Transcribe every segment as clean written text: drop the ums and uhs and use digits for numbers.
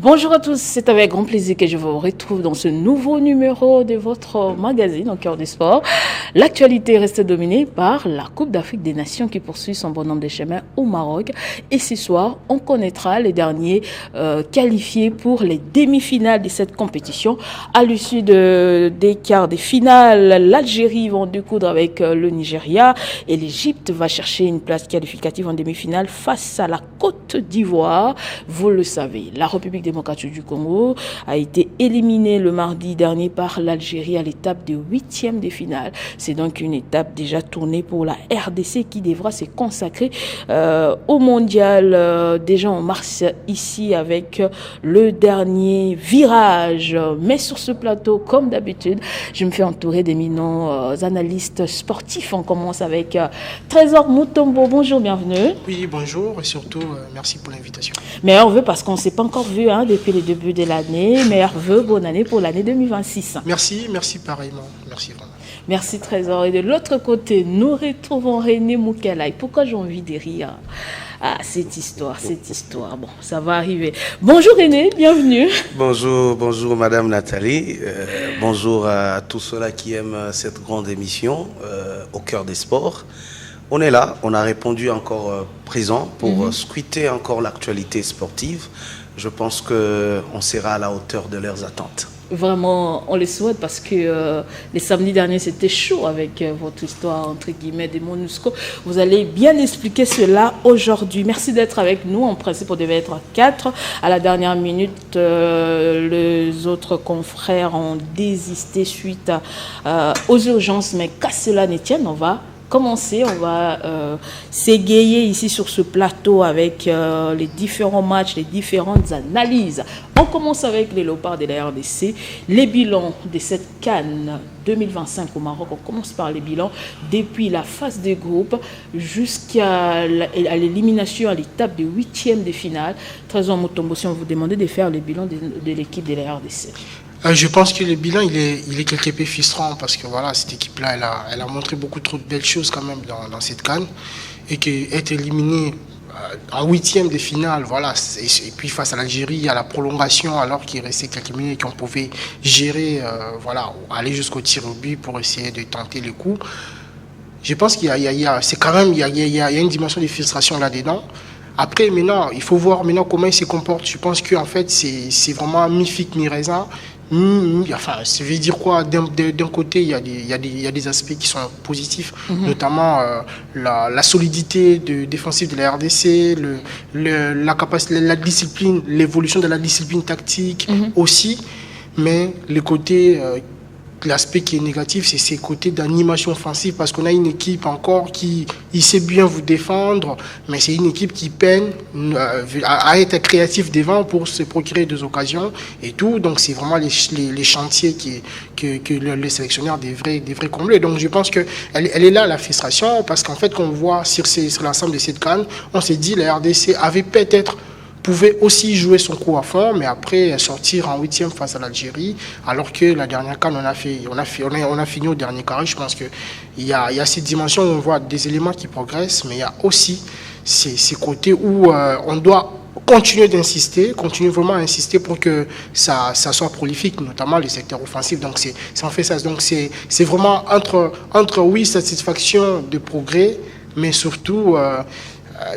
Bonjour à tous, c'est avec grand plaisir que je vous retrouve dans ce nouveau numéro de votre magazine au cœur des sports. L'actualité reste dominée par la Coupe d'Afrique des Nations qui poursuit son bonhomme de chemin au Maroc. Et ce soir, on connaîtra les derniers qualifiés pour les demi-finales de cette compétition. À l'issue des quarts des finales, l'Algérie va en découdre avec le Nigeria et l'Égypte va chercher une place qualificative en demi-finale face à la Côte d'Ivoire. Vous le savez, la République démocratique du Congo a été éliminée le mardi dernier par l'Algérie à l'étape de 8e de finale. C'est donc une étape déjà tournée pour la RDC qui devra se consacrer au mondial. Déjà en mars ici avec le dernier virage. Mais sur ce plateau, comme d'habitude, je me fais entourer d'éminents analystes sportifs. On commence avec Trésor Mutombo. Bonjour, bienvenue. Oui, bonjour et surtout merci pour l'invitation. Meilleurs vœux parce qu'on ne s'est pas encore vu depuis le début de l'année. Meilleurs vœux, bonne année pour l'année 2026. Merci pareillement. Merci vraiment. Merci Trésor. Et de l'autre côté, nous retrouvons René Moukelaï. Pourquoi j'ai envie de rire? Ah, cette histoire. Bon, ça va arriver. Bonjour René, bienvenue. Bonjour Madame Nathalie. Bonjour à tous ceux-là qui aiment cette grande émission au cœur des sports. On est là, on a répondu encore présent pour scruter encore l'actualité sportive. Je pense qu'on sera à la hauteur de leurs attentes. Vraiment, on les souhaite parce que les samedis derniers, c'était chaud avec votre histoire, entre guillemets, des MONUSCO. Vous allez bien expliquer cela aujourd'hui. Merci d'être avec nous. En principe, on devait être 4. À la dernière minute, les autres confrères ont désisté suite aux urgences. Mais qu'à cela ne tienne, on va commencer, on va s'égayer ici sur ce plateau avec les différents matchs, les différentes analyses. On commence avec les léopards de la RDC, les bilans de cette CAN 2025 au Maroc. On commence par les bilans depuis la phase de groupe jusqu'à l'élimination à l'étape de 8e de finale. Trésor Mutombo, si on vous demandait de faire le bilan de l'équipe de la RDC. Je pense que le bilan, il est quelque peu frustrant parce que voilà, cette équipe-là, elle a montré beaucoup trop de belles choses quand même dans cette CAN et qu'être éliminée en 8e de finale, voilà, et puis face à l'Algérie, à la prolongation, alors qu'il restait quelques minutes qu'on pouvait gérer, voilà, aller jusqu'au tir au but pour essayer de tenter le coup. Je pense qu'il y a une dimension de frustration là-dedans. Après, maintenant, il faut voir maintenant comment il se comporte. Je pense qu'en fait, c'est vraiment mi-figue, mi-raisin. Enfin, ça veut dire quoi? D'un côté, il y a des aspects qui sont positifs, notamment la solidité défensive de la RDC, la capacité, la discipline, l'évolution de la discipline tactique aussi. Mais le côté, l'aspect qui est négatif, c'est ces côtés d'animation offensive parce qu'on a une équipe encore qui sait bien vous défendre, mais c'est une équipe qui peine à être créatif devant pour se procurer des occasions et tout. Donc c'est vraiment les chantiers que le sélectionneur devrait combler. Donc je pense qu'elle est là la frustration parce qu'en fait, quand on voit sur l'ensemble de cette CAN, on s'est dit la RDC avait peut-être pouvait aussi jouer son coup à fond, mais après sortir en 8e face à l'Algérie, alors que la dernière CAN, on a fini au dernier carré. Je pense qu'il y a cette dimension où on voit des éléments qui progressent, mais il y a aussi ces côtés où on doit continuer vraiment à insister pour que ça soit prolifique, notamment les secteurs offensifs. Donc c'est en fait ça. Donc c'est vraiment entre oui, satisfaction de progrès, mais surtout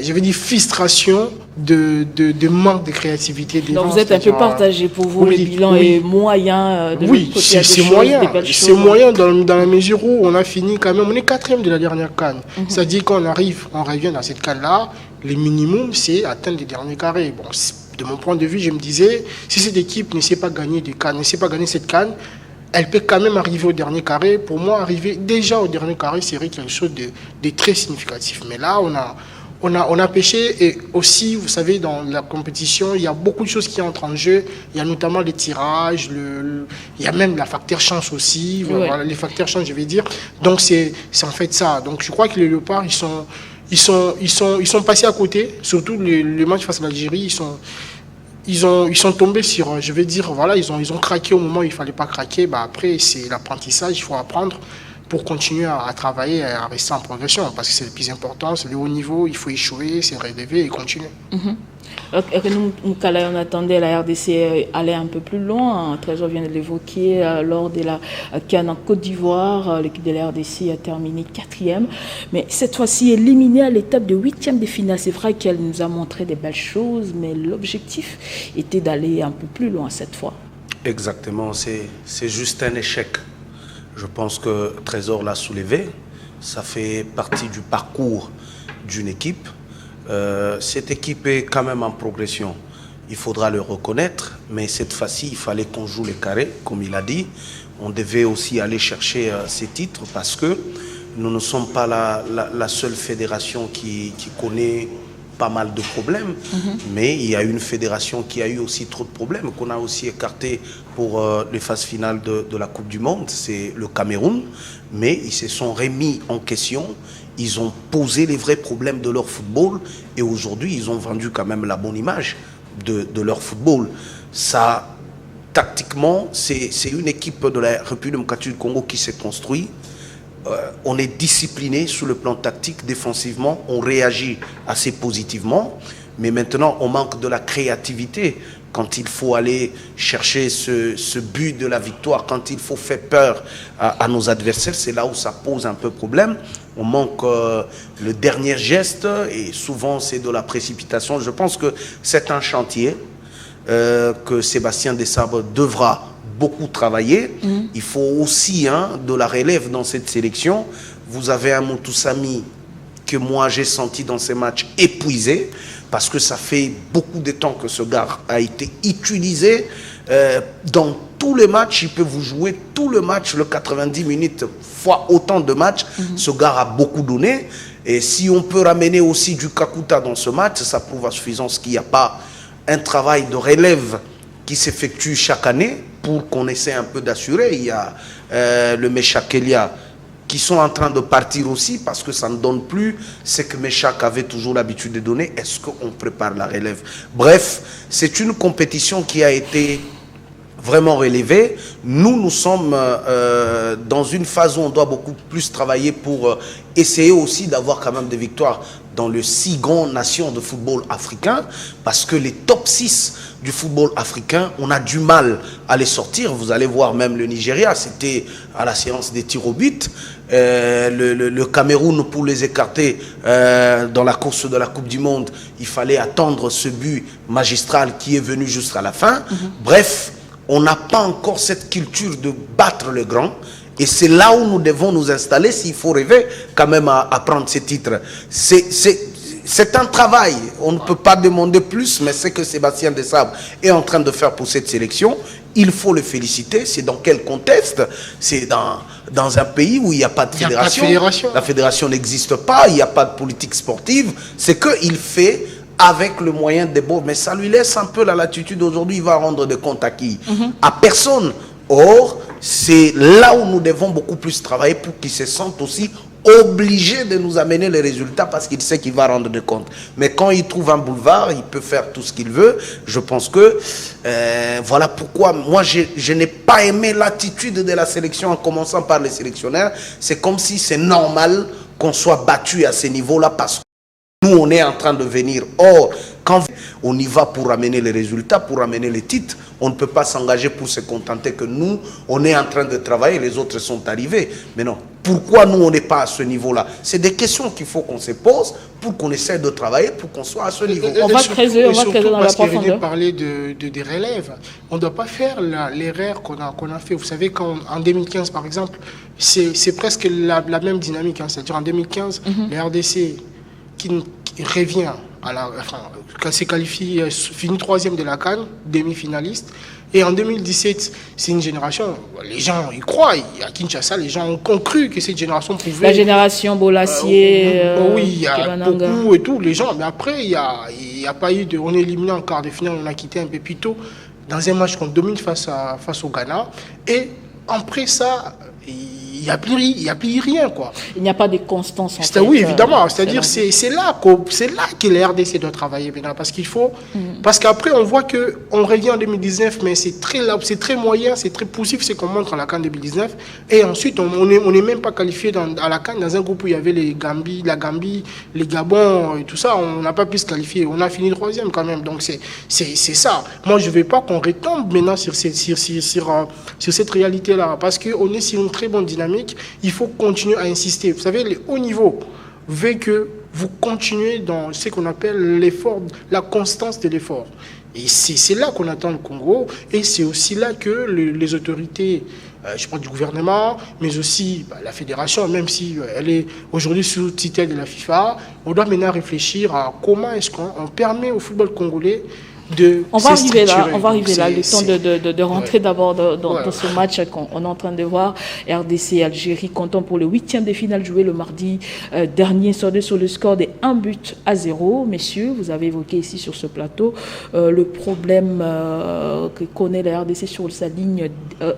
je vais dire frustration de manque de créativité. Donc vous êtes un peu partagé pour vous, le bilan est moyen de oui, c'est moyen dans la mesure où on a fini quand même, on est 4e de la dernière CAN. C'est-à-dire qu'on revient dans cette CAN-là, le minimum c'est atteindre les derniers carrés. Bon, de mon point de vue, je me disais, si cette équipe ne sait pas gagner des CAN, ne sait pas gagner cette CAN, elle peut quand même arriver au dernier carré. Pour moi, arriver déjà au dernier carré serait quelque chose de très significatif. Mais là, on a pêché et aussi, vous savez, dans la compétition, il y a beaucoup de choses qui entrent en jeu. Il y a notamment les tirages, il y a même la facteur chance aussi, voilà, les facteurs chance, je vais dire. Donc c'est en fait ça. Donc je crois que les Léopards, ils sont passés à côté, surtout le match face à l'Algérie, ils sont tombés sur, je vais dire, voilà, ils ont craqué au moment où il fallait pas craquer. Bah après, c'est l'apprentissage, il faut apprendre. pour continuer à travailler et à rester en progression. Parce que c'est le plus important, c'est le haut niveau, il faut échouer, c'est relever et continuer. Nous, on attendait la RDC aller un peu plus loin. Trésor vient de l'évoquer lors de la CAN en Côte d'Ivoire. L'équipe de la RDC a terminé 4e. Mais cette fois-ci, éliminée à l'étape de 8e de finale. C'est vrai qu'elle nous a montré des belles choses, mais l'objectif était d'aller un peu plus loin cette fois. Exactement, c'est juste un échec. Je pense que Trésor l'a soulevé. Ça fait partie du parcours d'une équipe. Cette équipe est quand même en progression. Il faudra le reconnaître, mais cette fois-ci, il fallait qu'on joue les carrés, comme il a dit. On devait aussi aller chercher ces titres parce que nous ne sommes pas la seule fédération qui connaît pas mal de problèmes, mais il y a une fédération qui a eu aussi trop de problèmes, qu'on a aussi écarté pour les phases finales de la Coupe du Monde, c'est le Cameroun, mais ils se sont remis en question, ils ont posé les vrais problèmes de leur football, et aujourd'hui, ils ont vendu quand même la bonne image de leur football. Ça, tactiquement, c'est une équipe de la République démocratique du Congo qui s'est construite. On est discipliné sur le plan tactique, défensivement, on réagit assez positivement, mais maintenant on manque de la créativité quand il faut aller chercher ce but de la victoire, quand il faut faire peur à nos adversaires, c'est là où ça pose un peu problème. On manque le dernier geste et souvent c'est de la précipitation. Je pense que c'est un chantier que Sébastien Desabre devra beaucoup travailler. Il faut aussi de la relève dans cette sélection. Vous avez un Moutoussamy que moi j'ai senti dans ces matchs épuisé parce que ça fait beaucoup de temps que ce gars a été utilisé dans tous les matchs. Il peut vous jouer tout le match, le 90 minutes fois autant de matchs. Ce gars a beaucoup donné et si on peut ramener aussi du Kakuta dans ce match, ça prouve à suffisance qu'il n'y a pas un travail de relève qui s'effectue chaque année pour qu'on essaie un peu d'assurer. Il y a le Meshak Elia qui sont en train de partir aussi parce que ça ne donne plus ce que Meshak avait toujours l'habitude de donner. Est-ce qu'on prépare la relève? Bref, c'est une compétition qui a été vraiment relevée. Nous sommes dans une phase où on doit beaucoup plus travailler pour essayer aussi d'avoir quand même des victoires dans les 6 grandes nations de football africain, parce que les top 6 du football africain, on a du mal à les sortir. Vous allez voir même le Nigeria, c'était à la séance des tirs au but. Le Cameroun, pour les écarter dans la course de la Coupe du Monde, il fallait attendre ce but magistral qui est venu jusqu'à la fin. Bref, on n'a pas encore cette culture de battre le grand. Et c'est là où nous devons nous installer s'il faut rêver quand même à prendre ces titres. C'est un travail. On ne peut pas demander plus, mais c'est que Sébastien Desabre est en train de faire pour cette sélection. Il faut le féliciter. C'est dans quel contexte? C'est dans un pays où il n'y a pas de fédération. La fédération n'existe pas, il n'y a pas de politique sportive. C'est qu'il fait avec le moyen des bords. Mais ça lui laisse un peu la latitude. Aujourd'hui, il va rendre des comptes à qui? À personne. Or, c'est là où nous devons beaucoup plus travailler pour qu'il se sente aussi obligé de nous amener les résultats parce qu'il sait qu'il va rendre des comptes. Mais quand il trouve un boulevard, il peut faire tout ce qu'il veut. Je pense que voilà pourquoi moi je n'ai pas aimé l'attitude de la sélection en commençant par les sélectionneurs. C'est comme si c'est normal qu'on soit battu à ce niveau-là parce que nous on est en train de venir. Or, quand on y va pour ramener les résultats, pour ramener les titres, on ne peut pas s'engager pour se contenter que nous, on est en train de travailler, les autres sont arrivés. Mais non, pourquoi nous, on n'est pas à ce niveau-là? C'est des questions qu'il faut qu'on se pose pour qu'on essaie de travailler, pour qu'on soit à ce niveau. On va creuser dans la profondeur. Parler des relèves. On ne doit pas faire l'erreur qu'on a fait. Vous savez, en 2015, par exemple, c'est presque la même dynamique. C'est-à-dire en 2015, les RDC qui revient quand c'est qualifié, finit 3e de la CAN, demi-finaliste. Et en 2017, c'est une génération, les gens y croient, à Kinshasa, les gens ont cru que cette génération pouvait... La génération Bolassier, oui, il y a beaucoup et tout, les gens. Mais après, il n'y a pas eu de... On est éliminé en quart de finale, on a quitté un peu plus tôt, dans un match qu'on domine face au Ghana. Et après ça, il n'y a plus rien, quoi. Il n'y a pas de constance en fait. Oui, évidemment. C'est-à-dire c'est là que la RDC doit travailler maintenant. Parce qu'il faut... Parce qu'après, on voit qu'on revient en 2019, mais c'est très moyen, c'est très poussif ce qu'on montre à la CAN 2019. Et ensuite, on n'est même pas qualifié à la CAN dans un groupe où il y avait la Gambie, les Gabon et tout ça. On n'a pas pu se qualifier. On a fini 3e quand même. Donc c'est ça. Moi, je ne veux pas qu'on retombe maintenant sur cette réalité-là. Parce qu'on est sur une très bonne dynamique. Il faut continuer à insister. Vous savez, les hauts niveaux veut que vous continuez dans ce qu'on appelle l'effort, la constance de l'effort. Et c'est là qu'on attend le Congo. Et c'est aussi là que les autorités, je parle du gouvernement, mais aussi la fédération, même si elle est aujourd'hui sous tutelle de la FIFA, on doit maintenant réfléchir à comment est-ce qu'on permet au football congolais on va arriver là, le temps de rentrer d'abord dans ce match qu'on est en train de voir. RDC Algérie, comptant pour le 8e de finale joué le mardi dernier, sorti sur le score de 1-0. Messieurs, vous avez évoqué ici sur ce plateau le problème que connaît la RDC sur sa ligne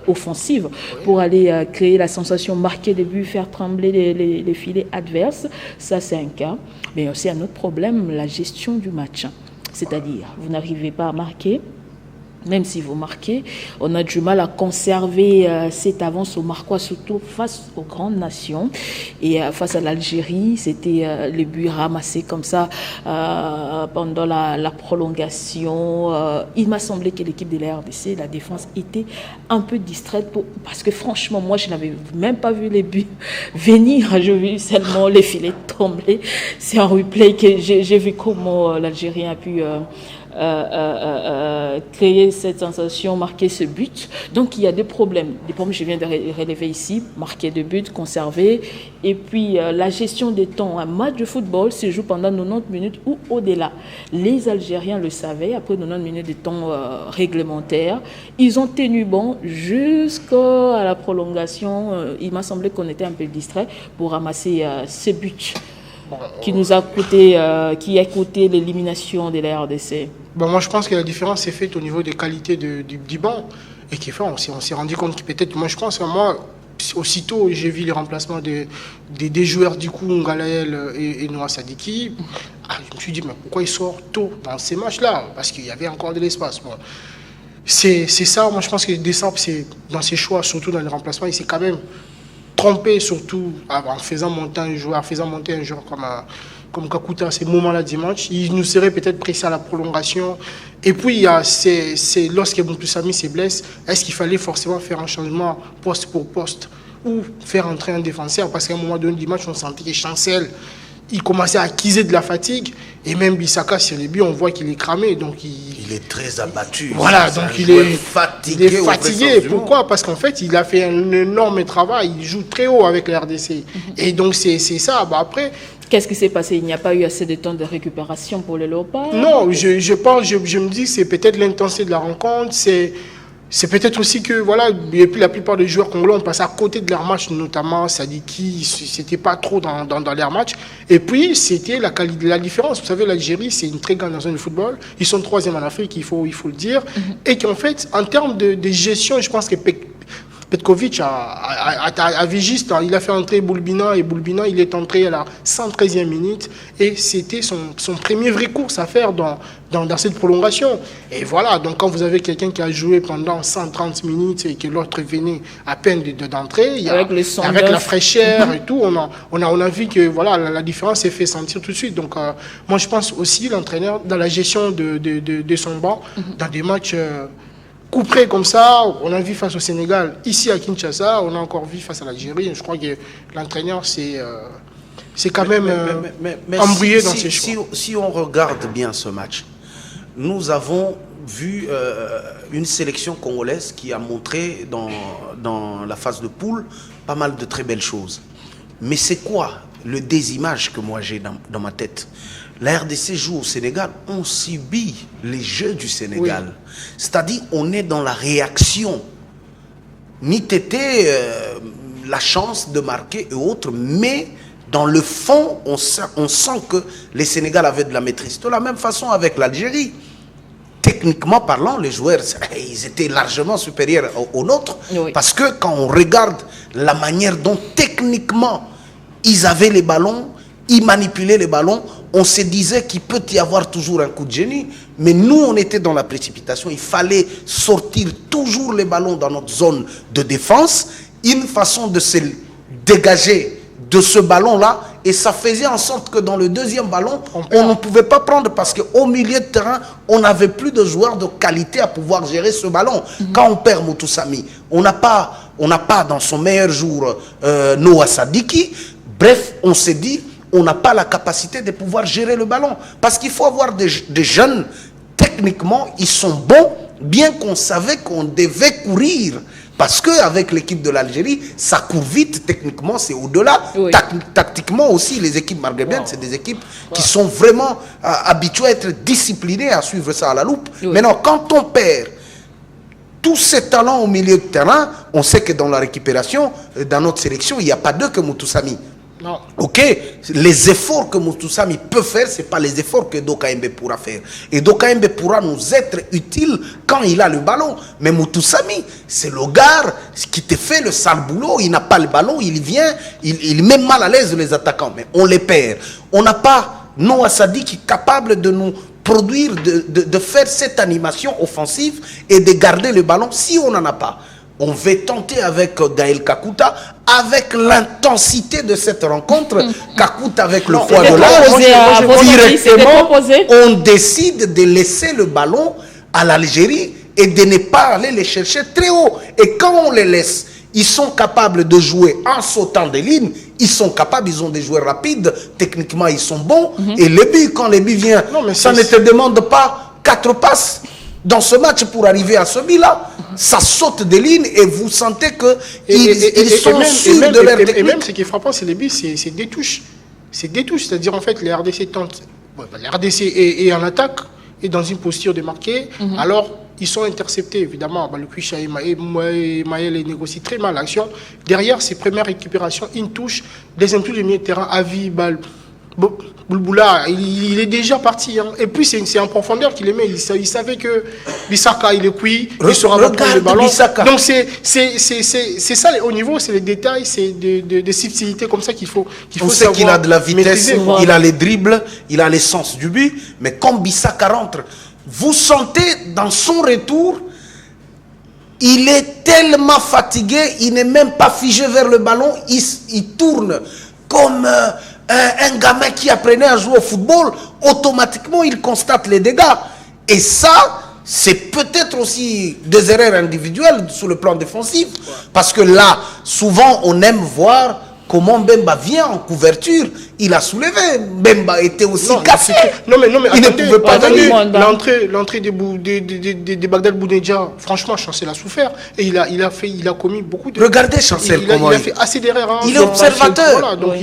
offensive pour aller créer la sensation, marquer des buts, faire trembler les filets adverses. Ça, c'est un cas. Mais aussi un autre problème, la gestion du match. C'est-à-dire, vous n'arrivez pas à marquer, même si vous marquez, on a du mal à conserver cette avance au Marquois, surtout face aux grandes nations. Et face à l'Algérie, c'était les buts ramassés comme ça pendant la prolongation. Il m'a semblé que l'équipe de la RDC, la défense, était un peu distraite parce que franchement, moi, je n'avais même pas vu les buts venir. J'ai vu seulement les filets tomber. C'est un replay que j'ai vu comment l'Algérien a pu... créer cette sensation, marquer ce but. Donc il y a des problèmes. Des problèmes que je viens de relever ici, marquer de buts, conserver. Et puis la gestion des temps. Un match de football se joue pendant 90 minutes ou au-delà. Les Algériens le savaient, après 90 minutes de temps réglementaire. Ils ont tenu bon jusqu'à la prolongation. Il m'a semblé qu'on était un peu distrait pour ramasser ce but. Qui nous a coûté, qui a coûté l'élimination de la RDC. Moi, je pense que la différence est faite au niveau des qualités du banc. Et qui fait, on s'est rendu compte que peut-être, moi, je pense, aussitôt, j'ai vu les remplacements des joueurs du coup, Ngalaël et Noah Sadiki. Je me suis dit, mais pourquoi ils sortent tôt dans ces matchs-là? Parce qu'il y avait encore de l'espace. C'est ça, moi, je pense que Deschamps, dans ses choix, surtout dans les remplacements, il s'est quand même trompé, surtout en faisant monter un joueur, comme Kakuta à ces moments-là du match. Il nous serait peut-être pressé à la prolongation. Et puis, lorsque Boutoussami se blesse, est-ce qu'il fallait forcément faire un changement poste pour poste ou faire entrer un défenseur? Parce qu'à un moment donné du match, on sentait que Chancel, il commençait à acquiser de la fatigue. Et même Bissaka, sur les buts, on voit qu'il est cramé. Donc il est très abattu. Voilà, donc il est fatigué. Pourquoi? Parce qu'en fait, il a fait un énorme travail. Il joue très haut avec la RDC. Et donc, c'est ça. Après... Qu'est-ce qui s'est passé? Il n'y a pas eu assez de temps de récupération pour les Léopards? Non, je me dis que c'est peut-être l'intensité de la rencontre. C'est peut-être aussi que, voilà, et puis la plupart des joueurs congolais ont passé à côté de leur match, notamment Sadiki, c'était pas trop dans leur match. Et puis, c'était la différence. Vous savez, l'Algérie, c'est une très grande nation de football. Ils sont 3e en Afrique, il faut le dire. Et qu'en fait, en termes de gestion, je pense que Petkovic a vigiste, il a fait entrer Boulbina et Boulbina, il est entré à la 113e minute et c'était son premier vrai course à faire dans cette prolongation. Et voilà, donc quand vous avez quelqu'un qui a joué pendant 130 minutes et que l'autre venait à peine d'entrer, avec la fraîcheur et tout, on a vu que voilà, la différence s'est fait sentir tout de suite. Donc moi je pense aussi l'entraîneur dans la gestion de son banc, dans des matchs... couperé comme ça, on a vu face au Sénégal, ici à Kinshasa, on a encore vu face à l'Algérie. Je crois que l'entraîneur, c'est quand même embrouillé dans ses choix. Si on regarde bien ce match, nous avons vu une sélection congolaise qui a montré dans la phase de poule pas mal de très belles choses. Mais c'est quoi le désimage que moi j'ai dans ma tête? La RDC joue au Sénégal, on subit les jeux du Sénégal. Oui. C'est-à-dire, on est dans la réaction. Ni tété, la chance de marquer et autres, mais dans le fond, on sent que les Sénégal avaient de la maîtrise. De la même façon avec l'Algérie. Techniquement parlant, les joueurs, ils étaient largement supérieurs aux nôtres. Oui. Parce que quand on regarde la manière dont techniquement ils avaient les ballons, ils manipulaient les ballons. On se disait qu'il peut y avoir toujours un coup de génie, mais nous, on était dans la précipitation. Il fallait sortir toujours les ballons dans notre zone de défense. Une façon de se dégager de ce ballon-là, et ça faisait en sorte que dans le deuxième ballon, on ne pouvait pas prendre parce qu'au milieu de terrain, on n'avait plus de joueurs de qualité à pouvoir gérer ce ballon. Quand on perd Moutoussamy, on n'a pas dans son meilleur jour Noah Sadiki. Bref, on s'est dit, on n'a pas la capacité de pouvoir gérer le ballon. Parce qu'il faut avoir des jeunes, techniquement, ils sont bons, bien qu'on savait qu'on devait courir. Parce qu'avec l'équipe de l'Algérie, ça court vite, techniquement, c'est au-delà. Oui. Tactiquement aussi, les équipes maghrébiennes, c'est des équipes qui sont vraiment habituées à être disciplinées, à suivre ça à la loupe. Oui. Maintenant, quand on perd tous ces talents au milieu de terrain, on sait que dans la récupération, dans notre sélection, il n'y a pas deux que Moutoussamy. Non. Ok, les efforts que Moutoussamy peut faire, ce n'est pas les efforts que Doka-Mbe pourra faire. Et Doka-Mbe pourra nous être utile quand il a le ballon. Mais Moutoussamy, c'est le gars qui te fait le sale boulot. Il n'a pas le ballon, il vient, il met mal à l'aise les attaquants. Mais on les perd. On n'a pas Noah Sadi qui est capable de nous produire, de faire cette animation offensive et de garder le ballon si on n'en a pas. On va tenter avec Gaël Kakuta, avec l'intensité de cette rencontre, Kakuta avec le poids de l'âge, directement, on décide de laisser le ballon à l'Algérie et de ne pas aller les chercher très haut. Et quand on les laisse, ils sont capables de jouer en sautant des lignes, ils sont capables, ils ont des joueurs rapides, techniquement ils sont bons, et les buts, quand les buts viennent, ça ne te demande pas 4 passes. Dans ce match, pour arriver à ce but-là, ça saute des lignes et vous sentez qu'ils sont sûrs de leur technique. Et même ce qui est frappant, c'est les buts, c'est des touches. C'est des touches, c'est-à-dire en fait, les RDC tentent. Les RDC est en attaque et dans une posture de marquer. Alors, ils sont interceptés, évidemment. Le Kouicha et Maël négocient très mal l'action. Derrière, ces premières récupérations, une touche. Deuxième touche, le milieu de terrain, Avi, Boulboula, il est déjà parti. Hein. Et puis, c'est en profondeur qu'il aimait. Il savait que Bissaka, il est cuit, il sera prendre le ballon. Bissaka. Donc, c'est ça, les hauts niveaux, c'est les détails, c'est des subtilités comme ça qu'il faut On sait qu'il a de la vitesse, il a les dribbles, il a l'essence du but. Mais quand Bissaka rentre, vous sentez dans son retour, il est tellement fatigué, il n'est même pas figé vers le ballon, il tourne comme un gamin qui apprenait à jouer au football. Automatiquement il constate les dégâts. Et ça, c'est peut-être aussi des erreurs individuelles sur le plan défensif. Parce que là, souvent on aime voir comment Mbemba vient en couverture. Il a soulevé. Mbemba était aussi cassé. Non mais il ne pouvait pas venir. L'entrée de Bagdad Bounedja, franchement, Chancel a souffert. Et il a commis beaucoup de... Regardez Chancel comment il a fait assez d'erreurs. Hein, il est observateur. Voilà, donc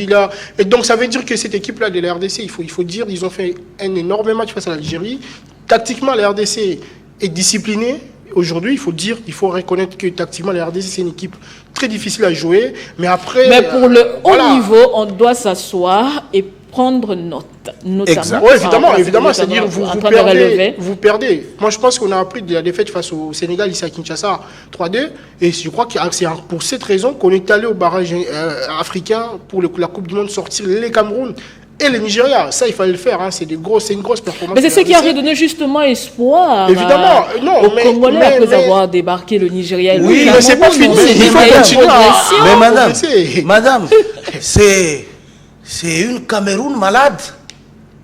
et donc ça veut dire que cette équipe-là de la RDC, il faut dire, ils ont fait un énorme match face à l'Algérie. Tactiquement, la RDC est disciplinée. Aujourd'hui, il faut dire, il faut reconnaître que tactiquement, la RDC, c'est une équipe très difficile à jouer. Mais après... Mais pour le haut niveau, on doit s'asseoir et prendre note. Notamment. Oui, évidemment. C'est-à-dire, vous perdez. Moi, je pense qu'on a appris de la défaite face au Sénégal, ici à Kinshasa, 3-2. Et je crois que c'est pour cette raison qu'on est allé au barrage africain pour la Coupe du Monde sortir les Cameroun et le Nigeria. Ça, il fallait le faire. Hein. C'est une grosse performance. Mais c'est ce qui a redonné justement espoir aux Congolais après avoir débarqué le Nigeria. Et oui, mais c'est pas fini. Il faut continuer. Mais madame, c'est une Cameroun malade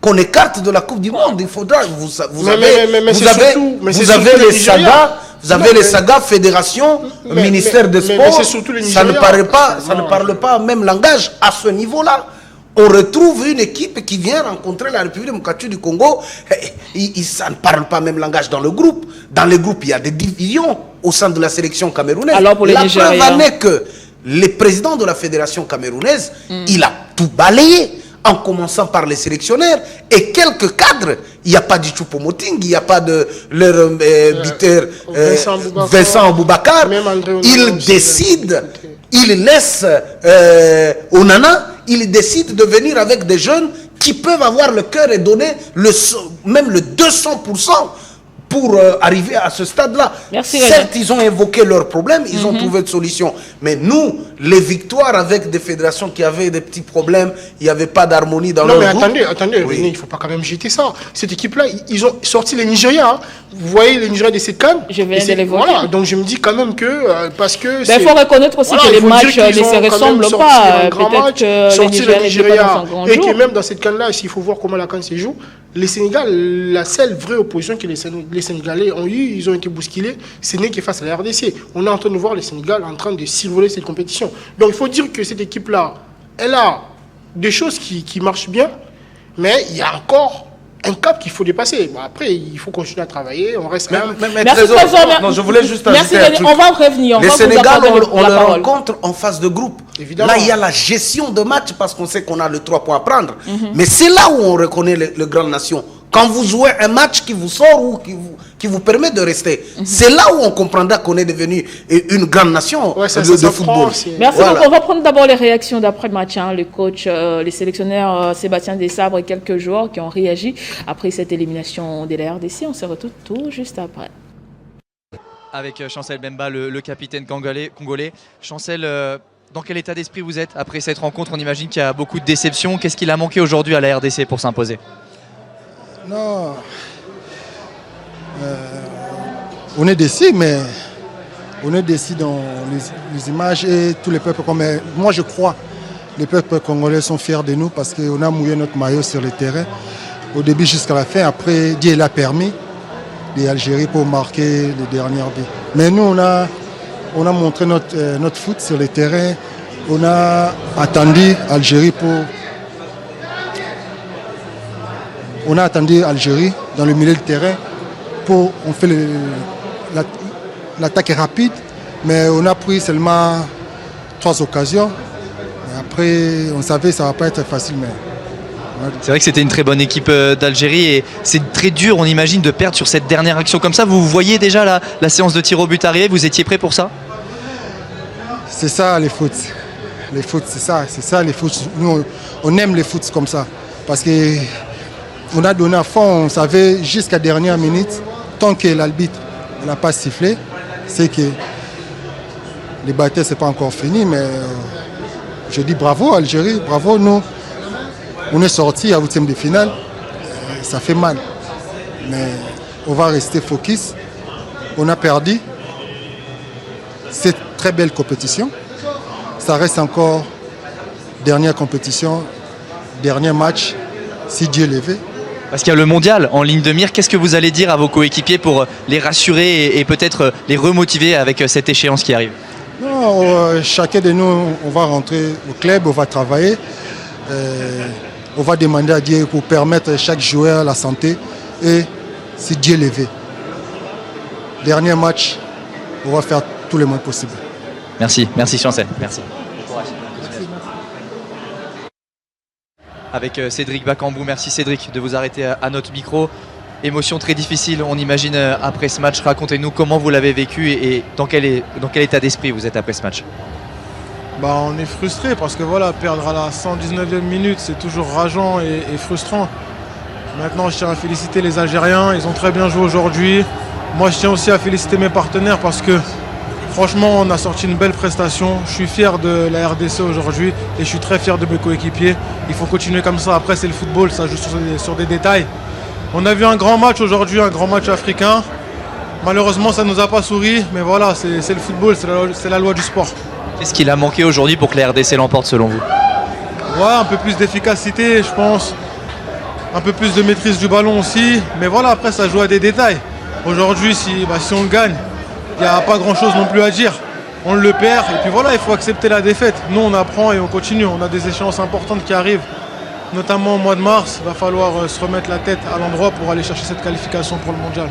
qu'on écarte de la Coupe du Monde. Il faudra... Vous avez les sagas fédération, ministère des Sports. Ça ne parle pas même langage à ce niveau-là. On retrouve une équipe qui vient rencontrer la République démocratique du Congo. Ça ne parle pas même langage dans le groupe. Dans le groupe, il y a des divisions au sein de la sélection camerounaise. Alors pour les la preuve en est que le président de la fédération camerounaise, il a tout balayé, en commençant par les sélectionneurs et quelques cadres. Il n'y a pas du Choupo-Moting, il n'y a pas de leur buteur Vincent Aboubakar. Il décide, il laisse Onana. Il décide de venir avec des jeunes qui peuvent avoir le cœur et donner même le 200% pour arriver à ce stade-là. Merci, certes, ils ont évoqué leurs problèmes, ils ont trouvé de solutions. Mais nous, les victoires avec des fédérations qui avaient des petits problèmes, il n'y avait pas d'harmonie dans leur groupe. Non, mais attendez, oui. René, il ne faut pas quand même jeter ça. Cette équipe-là, ils ont sorti les Nigériens. Hein. Vous voyez les Nigériens de cette CAN. Je viens de les voir. Voilà, donc je me dis quand même que parce que. Il faut reconnaître aussi que les matchs ne se ressemblent pas. Peut-être que les Nigériens et que même dans cette CAN-là, s'il faut voir comment la CAN se joue, les Sénégal, la seule vraie opposition que les Sénégalais ont eu, ils ont été bousculés, ce n'est que face à la RDC. On est en train de voir le Sénégal en train de survoler cette compétition. Donc il faut dire que cette équipe-là, elle a des choses qui marchent bien, mais il y a encore un cap qu'il faut dépasser. Bon, après, il faut continuer à travailler. On reste mais Trésor, non, je voulais juste ajouter un truc. On va revenir. Les Sénégal, on le rencontre en phase de groupe. Évidemment. Là, il y a la gestion de match parce qu'on sait qu'on a le 3 points à prendre. Mais c'est là où on reconnaît les grandes nations. Quand vous jouez un match qui vous sort ou qui vous permet de rester, c'est là où on comprendra qu'on est devenu une grande nation de football. Merci beaucoup. On va prendre d'abord les réactions d'après-match. Le coach, les sélectionneurs Sébastien Desabre et quelques joueurs qui ont réagi après cette élimination de la RDC. On se retrouve tout juste après. Avec Chancel Bemba, le capitaine congolais. Chancel, dans quel état d'esprit vous êtes après cette rencontre? On imagine qu'il y a beaucoup de déceptions. Qu'est-ce qu'il a manqué aujourd'hui à la RDC pour s'imposer? Non, on est déçus, mais on est déçus dans les images et tous les peuples. Moi, je crois que les peuples congolais sont fiers de nous parce qu'on a mouillé notre maillot sur le terrain au début jusqu'à la fin. Après, Dieu l'a permis l'Algérie pour marquer les dernières buts. Mais nous, on a montré notre foot sur le terrain. On a attendu Algérie On a attendu Algérie dans le milieu de terrain on fait l'attaque rapide, mais on a pris seulement 3 occasions. Et après, on savait que ça ne va pas être facile. Mais c'est vrai que c'était une très bonne équipe d'Algérie et c'est très dur, on imagine, de perdre sur cette dernière action comme ça. Vous voyez déjà la séance de tir au but arriver, vous étiez prêt pour ça? C'est ça les foot. Les foot, c'est ça les foot. Nous, on aime les foot comme ça. Parce que on a donné à fond, on savait jusqu'à la dernière minute, tant que l'arbitre n'a pas sifflé, c'est que les batailles, ce n'est pas encore fini, mais je dis bravo Algérie, bravo nous. On est sorti à 8e de finale, ça fait mal. Mais on va rester focus. On a perdu. C'est une très belle compétition. Ça reste encore dernière compétition, dernier match, si Dieu le veut. Parce qu'il y a le mondial en ligne de mire. Qu'est-ce que vous allez dire à vos coéquipiers pour les rassurer et peut-être les remotiver avec cette échéance qui arrive? Non, chacun de nous, on va rentrer au club, on va travailler. On va demander à Dieu pour permettre à chaque joueur la santé. Et si Dieu le veut. Dernier match, on va faire tout le moins possible. Merci Chancel. Merci. Avec Cédric Bakambu. Merci Cédric de vous arrêter à notre micro. Émotion très difficile, on imagine, après ce match. Racontez-nous comment vous l'avez vécu et dans quel état d'esprit vous êtes après ce match. On est frustré parce que voilà, perdre à la 119e minute, c'est toujours rageant et frustrant. Maintenant, je tiens à féliciter les Algériens, ils ont très bien joué aujourd'hui. Moi, je tiens aussi à féliciter mes partenaires parce que franchement, on a sorti une belle prestation. Je suis fier de la RDC aujourd'hui et je suis très fier de mes coéquipiers. Il faut continuer comme ça. Après, c'est le football, ça joue sur des détails. On a vu un grand match aujourd'hui, un grand match africain. Malheureusement, ça ne nous a pas souri, mais voilà, c'est le football, c'est la loi du sport. Qu'est-ce qu'il a manqué aujourd'hui pour que la RDC l'emporte selon vous? Ouais, un peu plus d'efficacité, je pense. Un peu plus de maîtrise du ballon aussi. Mais voilà, après, ça joue à des détails. Aujourd'hui, si on le gagne, il n'y a pas grand-chose non plus à dire. On le perd et puis voilà, il faut accepter la défaite. Nous, on apprend et on continue. On a des échéances importantes qui arrivent, notamment au mois de mars. Il va falloir se remettre la tête à l'endroit pour aller chercher cette qualification pour le mondial.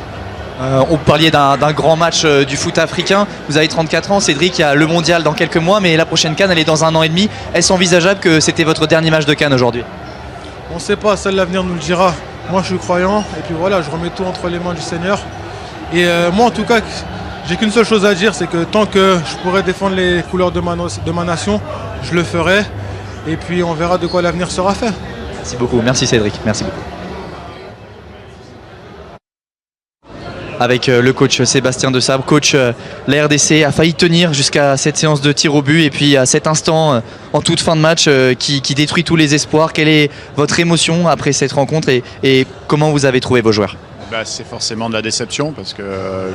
On parlait d'un grand match du foot africain. Vous avez 34 ans, Cédric, il y a le mondial dans quelques mois, mais la prochaine CAN, elle est dans 1 an et demi. Est-ce envisageable que c'était votre dernier match de CAN aujourd'hui? On ne sait pas, seul l'avenir nous le dira. Moi, je suis croyant et puis voilà, je remets tout entre les mains du Seigneur. Et moi, en tout cas, j'ai qu'une seule chose à dire, c'est que tant que je pourrai défendre les couleurs de ma nation, je le ferai. Et puis, on verra de quoi l'avenir sera fait. Merci beaucoup, merci Cédric, merci beaucoup. avec le coach Sébastien Desabre. Coach, la RDC a failli tenir jusqu'à cette séance de tir au but et puis à cet instant en toute fin de match qui détruit tous les espoirs. Quelle est votre émotion après cette rencontre et comment vous avez trouvé vos joueurs ? C'est forcément de la déception parce que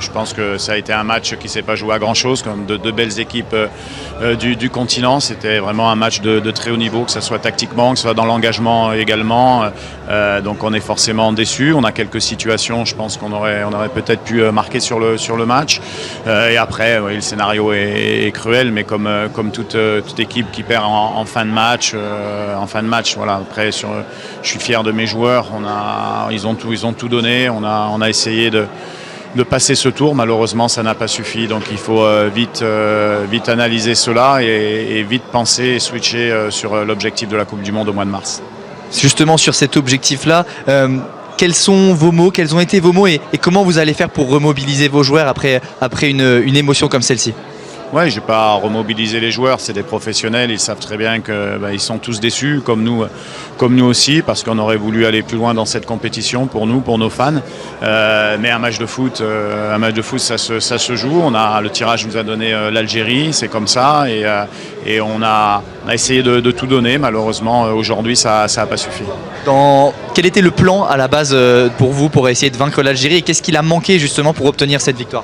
je pense que ça a été un match qui ne s'est pas joué à grand chose, comme de deux belles équipes du continent. C'était vraiment un match de très haut niveau, que ce soit tactiquement, que ce soit dans l'engagement également. Donc on est forcément déçus. On a quelques situations, je pense qu'on aurait peut-être pu marquer sur le match. Et après, oui, le scénario est cruel, mais comme toute équipe qui perd en fin de match, voilà. Après, je suis fier de mes joueurs. Ils ont tout donné. On a essayé de passer ce tour. Malheureusement, ça n'a pas suffi. Donc, il faut vite analyser cela et vite penser et switcher sur l'objectif de la Coupe du Monde au mois de mars. Justement, sur cet objectif-là, quels sont vos mots, quels ont été vos mots et comment vous allez faire pour remobiliser vos joueurs après une émotion comme celle-ci ? Ouais, je ne vais pas remobiliser les joueurs, c'est des professionnels, ils savent très bien qu'ils sont tous déçus, comme nous aussi, parce qu'on aurait voulu aller plus loin dans cette compétition pour nous, pour nos fans. Mais un match de foot, ça se joue. Le tirage nous a donné l'Algérie, c'est comme ça, et on a essayé de tout donner. Malheureusement, aujourd'hui, ça n'a pas suffi. Quel était le plan à la base pour vous pour essayer de vaincre l'Algérie et qu'est-ce qu'il a manqué justement pour obtenir cette victoire ?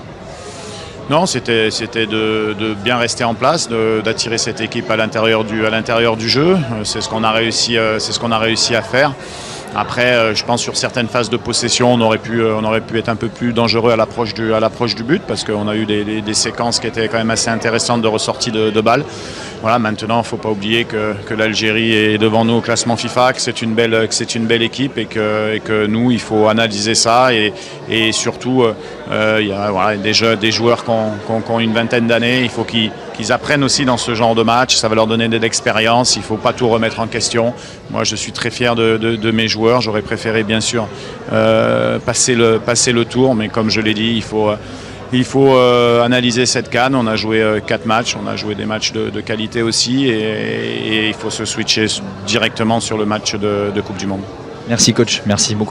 Non, c'était de bien rester en place, d'attirer cette équipe à l'intérieur du jeu. C'est ce qu'on a réussi à faire. Après, je pense sur certaines phases de possession, on aurait pu être un peu plus dangereux à l'approche du but parce qu'on a eu des séquences qui étaient quand même assez intéressantes de ressortie de balles. Voilà, maintenant, il ne faut pas oublier que l'Algérie est devant nous au classement FIFA, que c'est une belle équipe et que nous, il faut analyser ça et surtout, il y a des joueurs qui ont une vingtaine d'années, il faut qu'ils apprennent aussi dans ce genre de match, ça va leur donner de l'expérience, il ne faut pas tout remettre en question. Moi, je suis très fier de mes joueurs, j'aurais préféré bien sûr passer le tour, mais comme je l'ai dit, il faut analyser cette CAN. On a joué 4 matchs, on a joué des matchs de qualité aussi et il faut se switcher directement sur le match de Coupe du Monde. Merci coach, merci beaucoup.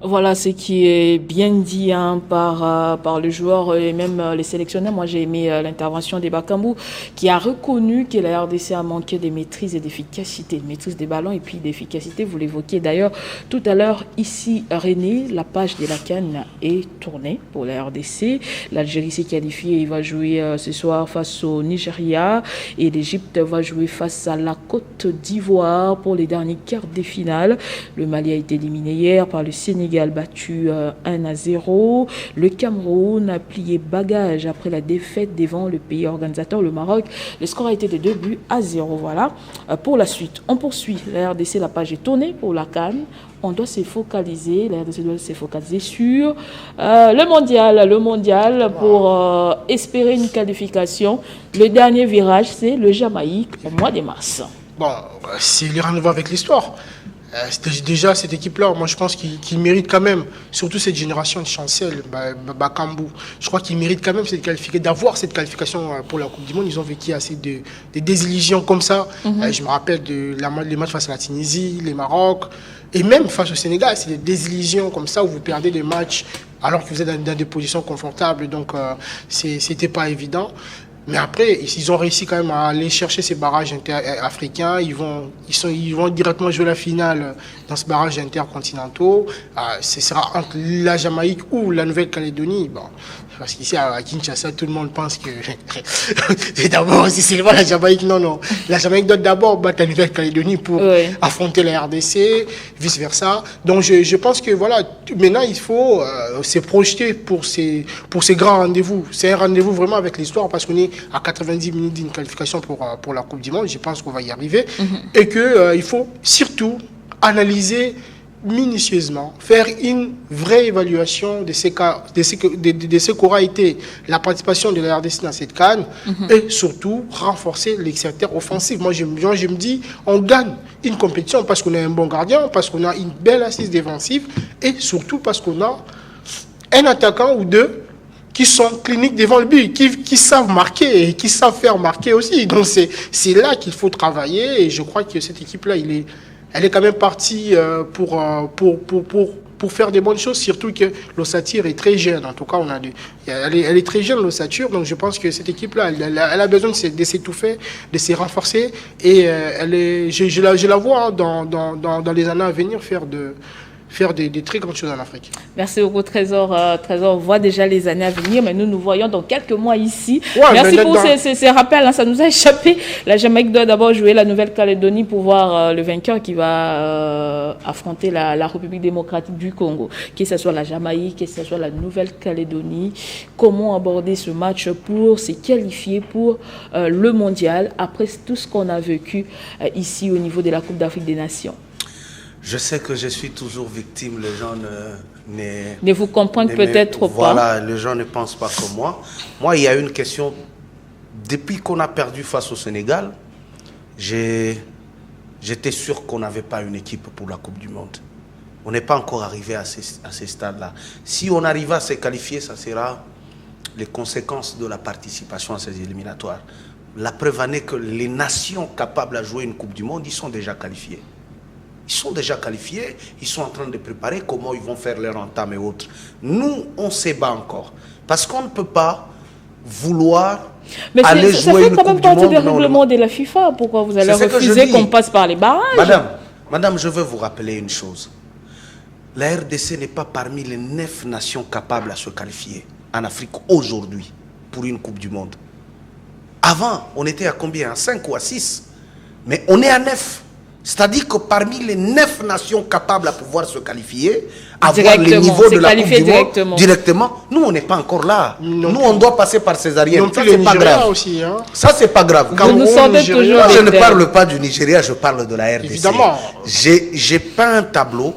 Voilà ce qui est bien dit par le joueur et même les sélectionneurs. Moi, j'ai aimé l'intervention de Bakambu qui a reconnu que la RDC a manqué de maîtrise et d'efficacité, de maîtrise des ballons et puis d'efficacité. Vous l'évoquiez d'ailleurs tout à l'heure ici, René. La page de la CAN est tournée pour la RDC. L'Algérie s'est qualifiée. Il va jouer ce soir face au Nigeria et l'Égypte va jouer face à la Côte d'Ivoire pour les derniers quarts de finale. Le Mali a été éliminé hier par le Sénégal, battu 1-0. Le Cameroun a plié bagage après la défaite devant le pays organisateur, le Maroc. Le score a été de 2-0. Voilà. Pour la suite, on poursuit. La RDC, la page est tournée pour la CAN. On doit se focaliser, la RDC doit se focaliser sur le mondial pour espérer une qualification. Le dernier virage, c'est le Jamaïque au mois de mars. Bon, c'est le renouveau avec l'histoire. Déjà, cette équipe-là, moi je pense qu'il mérite quand même, surtout cette génération de Chancel, Bakambu, je crois qu'il mérite quand même d'avoir cette qualification pour la Coupe du Monde. Ils ont vécu assez de désillusions comme ça. Je me rappelle les matchs face à la Tunisie, les Maroc, et même face au Sénégal, c'est des désillusions comme ça où vous perdez des matchs alors que vous êtes dans des positions confortables. Donc, c'était pas évident. Mais après, ils ont réussi quand même à aller chercher ces barrages africains. Ils vont directement jouer la finale dans ce barrage intercontinentaux. Ce sera entre la Jamaïque ou la Nouvelle-Calédonie. Bon, parce qu'ici à Kinshasa, tout le monde pense que c'est d'abord, si c'est la Jamaïque, non. La Jamaïque doit d'abord battre la Nouvelle-Calédonie pour affronter la RDC, vice-versa. Donc je pense que voilà, maintenant il faut se projeter pour ces grands rendez-vous. C'est un rendez-vous vraiment avec l'histoire parce qu'on est à 90 minutes d'une qualification pour la Coupe du Monde. Je pense qu'on va y arriver. Et qu'il faut surtout analyser minutieusement, faire une vraie évaluation de ce qu'aura été la participation de la RDC dans cette CAN et surtout renforcer les secteurs offensifs. Moi, je me dis, on gagne une compétition parce qu'on a un bon gardien, parce qu'on a une belle assise défensive et surtout parce qu'on a un attaquant ou deux qui sont cliniques devant le but, qui savent marquer et qui savent faire marquer aussi. Donc c'est là qu'il faut travailler et je crois que cette équipe-là, elle est quand même partie pour faire des bonnes choses, surtout que l'Ossature est très jeune. En tout cas, elle est très jeune, l'Ossature, donc je pense que cette équipe-là, elle a besoin de s'étouffer, de se renforcer et je la vois dans les années à venir faire des très grandes choses en Afrique. Merci beaucoup, Trésor. Trésor voit déjà les années à venir, mais nous voyons dans quelques mois ici. Ouais, merci pour ces rappels, hein, ça nous a échappé. La Jamaïque doit d'abord jouer la Nouvelle-Calédonie pour voir le vainqueur qui va affronter la République démocratique du Congo. Que ce soit la Jamaïque, que ce soit la Nouvelle-Calédonie. Comment aborder ce match pour se qualifier pour le mondial après tout ce qu'on a vécu ici au niveau de la Coupe d'Afrique des Nations? Je sais que je suis toujours victime, les gens ne vous comprennent peut-être pas. Voilà, les gens ne pensent pas comme moi. Moi, il y a une question. Depuis qu'on a perdu face au Sénégal, j'étais sûr qu'on n'avait pas une équipe pour la Coupe du Monde. On n'est pas encore arrivé à ces stades-là. Si on arrive à se qualifier, ça sera les conséquences de la participation à ces éliminatoires. La preuve en est que les nations capables de jouer une Coupe du Monde, ils sont déjà qualifiés. Ils sont déjà qualifiés, ils sont en train de préparer comment ils vont faire leur entame et autres. Nous, on se bat encore. Parce qu'on ne peut pas vouloir aller jouer une Coupe du Monde. Ça fait quand même partie du règlement de la FIFA. Pourquoi vous allez refuser qu'on passe par les barrages? Madame, je veux vous rappeler une chose. La RDC n'est pas parmi les 9 nations capables à se qualifier en Afrique aujourd'hui pour une Coupe du Monde. Avant, on était à combien? À 5 ou à 6. Mais on est à 9. C'est-à-dire que parmi les 9 nations capables à pouvoir se qualifier, avoir les niveaux de la Coupe du Monde directement, nous, on n'est pas encore là. Nous, on doit passer par césarienne. Ça, c'est pas grave. Aussi, hein. Ça, c'est pas grave. Vous nous sortez toujours. Moi, je ne parle pas du Nigeria, je parle de la RDC. Évidemment. J'ai peint un tableau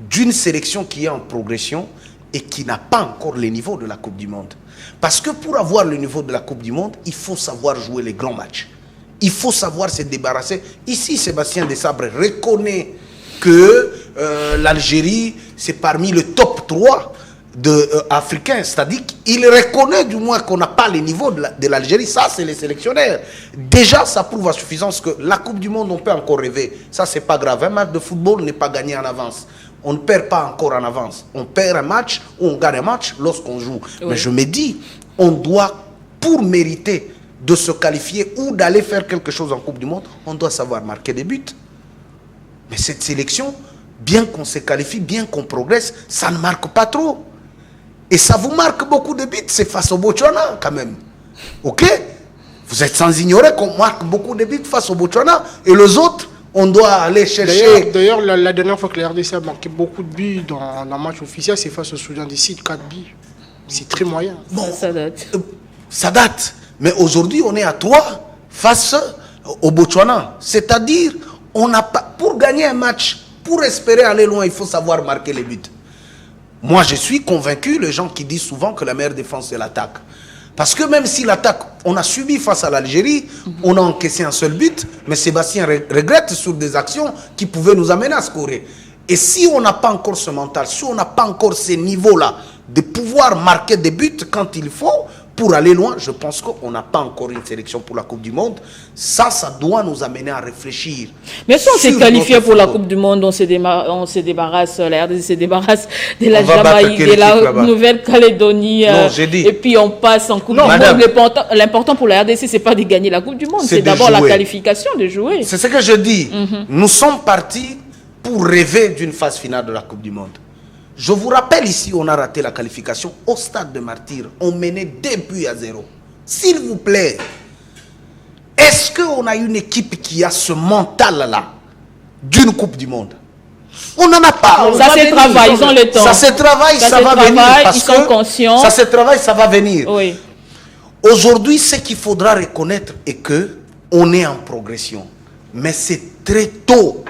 d'une sélection qui est en progression et qui n'a pas encore les niveaux de la Coupe du Monde. Parce que pour avoir le niveau de la Coupe du Monde, il faut savoir jouer les grands matchs. Il faut savoir se débarrasser. Ici, Sébastien Desabre reconnaît que l'Algérie, c'est parmi le top 3 africains. C'est-à-dire qu'il reconnaît du moins qu'on n'a pas les niveaux de l'Algérie. Ça, c'est les sélectionnaires. Déjà, ça prouve à suffisance que la Coupe du Monde, on peut encore rêver. Ça, c'est pas grave. Un match de football n'est pas gagné en avance. On ne perd pas encore en avance. On perd un match ou on gagne un match lorsqu'on joue. Oui. Mais je me dis, on doit, pour mériter de se qualifier ou d'aller faire quelque chose en Coupe du Monde, on doit savoir marquer des buts. Mais cette sélection, bien qu'on se qualifie, bien qu'on progresse, ça ne marque pas trop. Et ça vous marque beaucoup de buts, c'est face au Botswana quand même. Ok? Vous êtes sans ignorer qu'on marque beaucoup de buts face au Botswana et les autres, on doit aller chercher... D'ailleurs, la dernière fois que la RDC a marqué beaucoup de buts dans un match officiel, c'est face au Soudan du Sud, 4 buts. C'est très moyen. Bon, ça date. Ça date. Mais aujourd'hui, on est à 3 face au Botswana. C'est-à-dire, on n'a pas, pour gagner un match, pour espérer aller loin, il faut savoir marquer les buts. Moi, je suis convaincu, les gens qui disent souvent que la meilleure défense, c'est l'attaque. Parce que même si l'attaque, on a subi face à l'Algérie, on a encaissé un seul but, mais Sébastien regrette sur des actions qui pouvaient nous amener à scorer. Et si on n'a pas encore ce mental, si on n'a pas encore ces niveaux-là, de pouvoir marquer des buts quand il faut, pour aller loin, je pense qu'on n'a pas encore une sélection pour la Coupe du Monde. Ça doit nous amener à réfléchir. Mais si on s'est qualifié pour la Coupe du Monde, on se débarrasse, la RDC se débarrasse de la Jamaïque, de la Nouvelle-Calédonie, et puis on passe en Coupe du Monde. L'important pour la RDC, c'est pas de gagner la Coupe du Monde, c'est d'abord la qualification, de jouer. C'est ce que je dis. Nous sommes partis pour rêver d'une phase finale de la Coupe du Monde. Je vous rappelle ici, on a raté la qualification au stade de Martyrs. On menait 2-0. S'il vous plaît, est-ce qu'on a une équipe qui a ce mental-là d'une Coupe du Monde? On n'en a pas. Ça se travaille, ils ont le temps. Ça se travaille, ça va venir. Ils sont conscients. Ça se travaille, ça va venir. Oui. Aujourd'hui, ce qu'il faudra reconnaître est qu'on est en progression. Mais c'est très tôt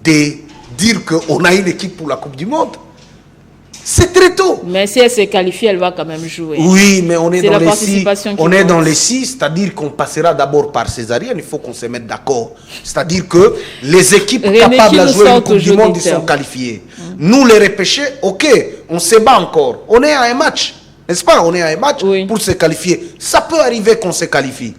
de dire qu'on a une équipe pour la Coupe du Monde. C'est très tôt. Mais si elle s'est qualifiée, elle va quand même jouer. Oui, mais on est dans les 6. On est dans les 6, c'est-à-dire qu'on passera d'abord par césarienne. Il faut qu'on se mette d'accord. C'est-à-dire que les équipes capables de jouer une Coupe du Monde, ils sont qualifiées. Nous, les repêchés, ok, on se bat encore. On est à un match. N'est-ce pas? On est à un match pour se qualifier. Ça peut arriver qu'on se qualifie.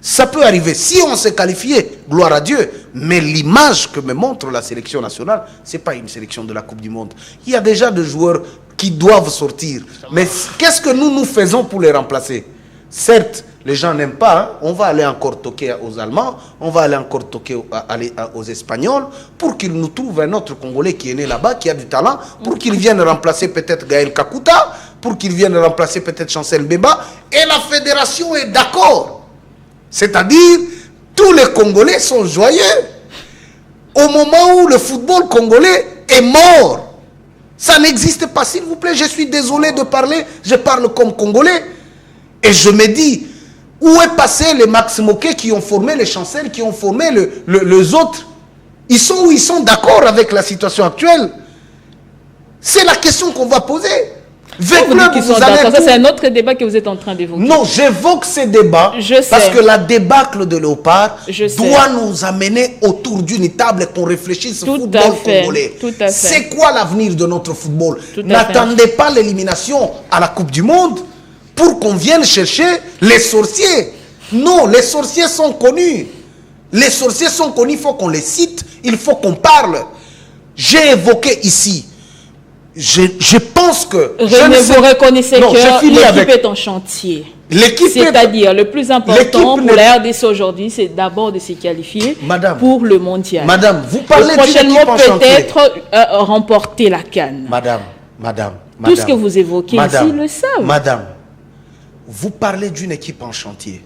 Ça peut arriver. Si on s'est qualifié, gloire à Dieu. Mais l'image que me montre la sélection nationale, ce n'est pas une sélection de la Coupe du Monde. Il y a déjà des joueurs qui doivent sortir. Mais qu'est-ce que nous faisons pour les remplacer? Certes, les gens n'aiment pas. Hein? On va aller encore toquer aux Allemands. On va aller encore toquer aux Espagnols pour qu'ils nous trouvent un autre Congolais qui est né là-bas, qui a du talent, pour qu'ils viennent remplacer peut-être Gaël Kakuta, pour qu'ils viennent remplacer peut-être Chancel Mbemba. Et la fédération est d'accord. C'est-à-dire, tous les Congolais sont joyeux. Au moment où le football congolais est mort. Ça n'existe pas, s'il vous plaît. Je suis désolé de parler. Je parle comme Congolais. Et je me dis, où est passé les Max Moquet qui ont formé les Chancel, qui ont formé les autres? Ils sont où? Ils sont d'accord avec la situation actuelle? C'est la question qu'on va poser. Ça, c'est un autre débat que vous êtes en train d'évoquer. Non, j'évoque ce débat parce que la débâcle de Léopard doit nous amener autour d'une table et qu'on réfléchisse au football congolais. C'est quoi l'avenir de notre football? N'attendez pas l'élimination à la Coupe du Monde pour qu'on vienne chercher les sorciers. Non, les sorciers sont connus. Les sorciers sont connus, il faut qu'on les cite, il faut qu'on parle. J'ai évoqué ici. Je pense que... vous reconnaissez que l'équipe est en chantier. C'est-à-dire, le plus important pour la RDC aujourd'hui, c'est d'abord de se qualifier pour le mondial. Madame, vous parlez prochainement peut-être remporter la CAN. Madame. Tout ce que vous évoquez ici le savent. Madame, vous parlez d'une équipe en chantier.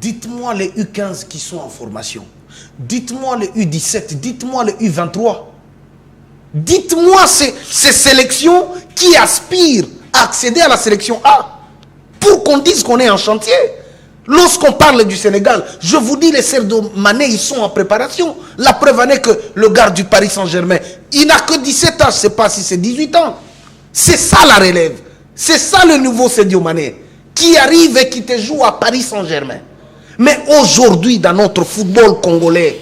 Dites-moi les U15 qui sont en formation. Dites-moi les U17. Dites-moi les U23. Dites-moi ces sélections qui aspirent à accéder à la sélection A pour qu'on dise qu'on est en chantier. Lorsqu'on parle du Sénégal, je vous dis, les Sadio Mané, ils sont en préparation. La preuve en est que le gars du Paris Saint-Germain, il n'a que 17 ans, je ne sais pas si c'est 18 ans. C'est ça la relève. C'est ça le nouveau Sadio Mané qui arrive et qui te joue à Paris Saint-Germain. Mais aujourd'hui, dans notre football congolais,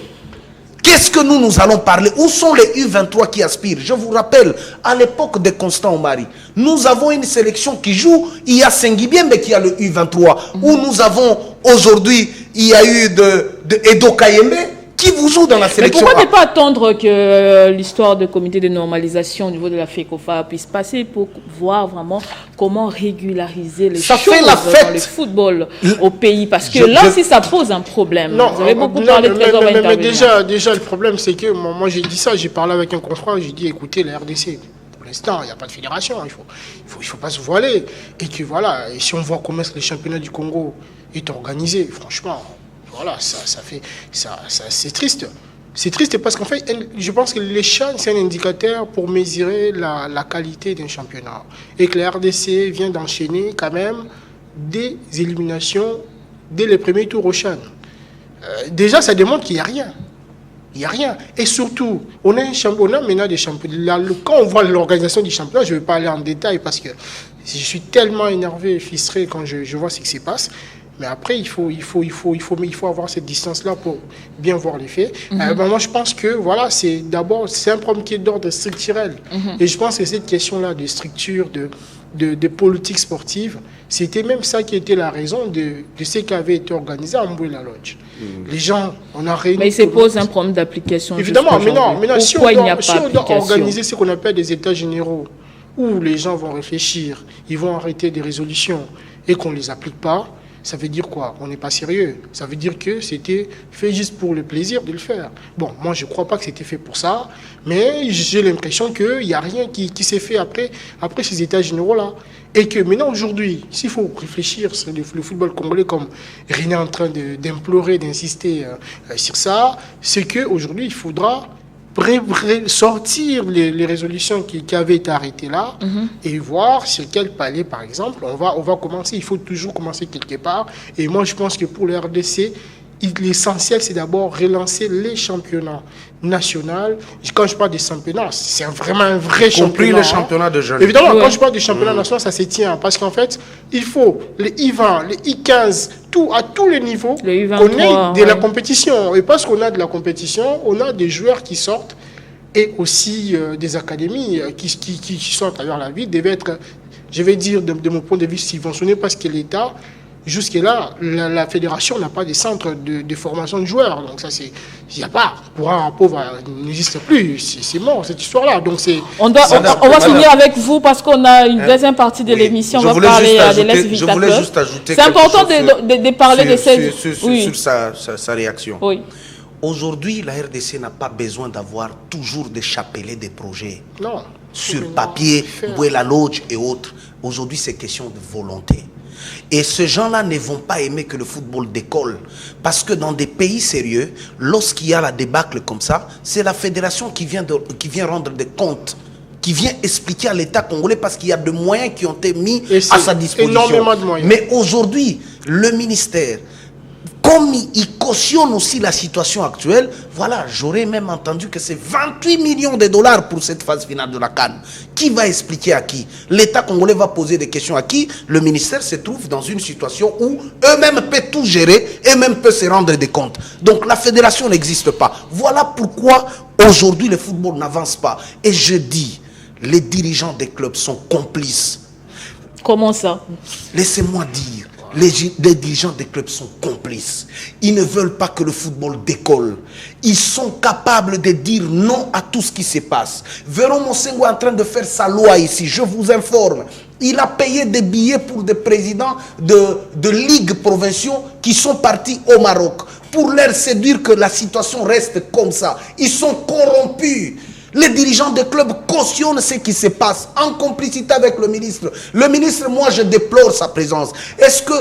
qu'est-ce que nous allons parler? Où sont les U23 qui aspirent? Je vous rappelle, à l'époque de Constant Omari, nous avons une sélection qui joue. Il y a Sengibiembe qui a le U23. Où nous avons aujourd'hui, il y a eu Edo Kayembe qui vous joue dans la sélection. Mais pourquoi ne pas attendre que l'histoire de comité de normalisation au niveau de la FECOFA puisse passer pour voir vraiment comment régulariser les choses dans le football au pays? Parce que si ça pose un problème. Non, vous avez beaucoup parlé de Trésor mais déjà, le problème, c'est que moi j'ai dit ça, j'ai parlé avec un confrère, j'ai dit, écoutez, la RDC, pour l'instant, il n'y a pas de fédération, il faut pas se voiler. Et que voilà, et si on voit comment le championnat du Congo est organisé, franchement... Voilà, c'est triste. C'est triste parce qu'en fait, je pense que les CHAN, c'est un indicateur pour mesurer la qualité d'un championnat. Et que la RDC vient d'enchaîner quand même des éliminations dès les premiers tours au CHAN. Déjà, ça démontre qu'il n'y a rien. Il n'y a rien. Et surtout, on a maintenant des championnats. Quand on voit l'organisation du championnat, je ne vais pas aller en détail parce que je suis tellement énervé et frustré quand je vois ce qui se passe. Mais après, il faut avoir cette distance-là pour bien voir les faits. Moi, je pense que voilà, c'est un problème qui est d'ordre structurel. Et je pense que cette question-là de structure, de politique sportive, c'était même ça qui était la raison de ce qui avait été organisé à Mboué la Lodge. Les gens, on a réuni... Mais il se pose un problème d'application. Évidemment, mais non, si on doit organiser ce qu'on appelle des états généraux, où les gens vont réfléchir, ils vont arrêter des résolutions et qu'on ne les applique pas, ça veut dire quoi? On n'est pas sérieux. Ça veut dire que c'était fait juste pour le plaisir de le faire. Bon, moi, je ne crois pas que c'était fait pour ça, mais j'ai l'impression qu'il n'y a rien qui s'est fait après ces états généraux-là. Et que maintenant, aujourd'hui, s'il faut réfléchir sur le football congolais comme René est en train d'implorer, d'insister sur ça, c'est qu'aujourd'hui, il faudra sortir les résolutions qui avaient été arrêtées là et voir sur quel palier, par exemple, on va commencer. Il faut toujours commencer quelque part. Et moi, je pense que pour le RDC, l'essentiel, c'est d'abord relancer les championnats nationaux. Quand je parle des championnats, c'est vraiment un vrai championnat. Compris le championnat de jeunes. Évidemment, quand je parle des championnats nationaux, ça se tient. Parce qu'en fait, il faut les I20, les I15, à tous les niveaux, qu'on ait de la compétition. Et parce qu'on a de la compétition, on a des joueurs qui sortent et aussi des académies qui sont à travers la vie, devaient être je vais dire de mon point de vue, subventionné parce que l'État, jusque-là, la fédération n'a pas de centre de formation de joueurs. Donc ça, il n'y a pas. Pour un pauvre, n'existe plus. C'est mort, cette histoire-là. Donc on va finir avec vous parce qu'on a une deuxième partie de l'émission. On va parler de l'Est Vita Club. Je voulais juste ajouter c'est important de parler de cette... sur sa réaction. Oui. Aujourd'hui, la RDC n'a pas besoin d'avoir toujours des chapelets des projets. Non. Sur papier, Bouela Lodge et autres. Aujourd'hui, c'est question de volonté. Et ces gens-là ne vont pas aimer que le football décolle. Parce que dans des pays sérieux, lorsqu'il y a la débâcle comme ça, c'est la fédération qui vient rendre des comptes, qui vient expliquer à l'État congolais parce qu'il y a des moyens qui ont été mis à sa disposition. Énormément de moyens. Mais aujourd'hui, le ministère, comme il cautionne aussi la situation actuelle, voilà, j'aurais même entendu que c'est 28 millions de dollars pour cette phase finale de la CAN. Qui va expliquer à qui? L'État congolais va poser des questions à qui? Le ministère se trouve dans une situation où eux-mêmes peuvent tout gérer, eux-mêmes peuvent se rendre des comptes. Donc la fédération n'existe pas. Voilà pourquoi aujourd'hui le football n'avance pas. Et je dis, les dirigeants des clubs sont complices. Comment ça? Laissez-moi dire. Les dirigeants des clubs sont complices. Ils ne veulent pas que le football décolle. Ils sont capables de dire non à tout ce qui se passe. Véron Monsengo est en train de faire sa loi ici. Je vous informe. Il a payé des billets pour des présidents de ligues provinciaux qui sont partis au Maroc pour leur séduire que la situation reste comme ça. Ils sont corrompus. Les dirigeants des clubs cautionnent ce qui se passe en complicité avec le ministre. Le ministre, moi, je déplore sa présence. Est-ce que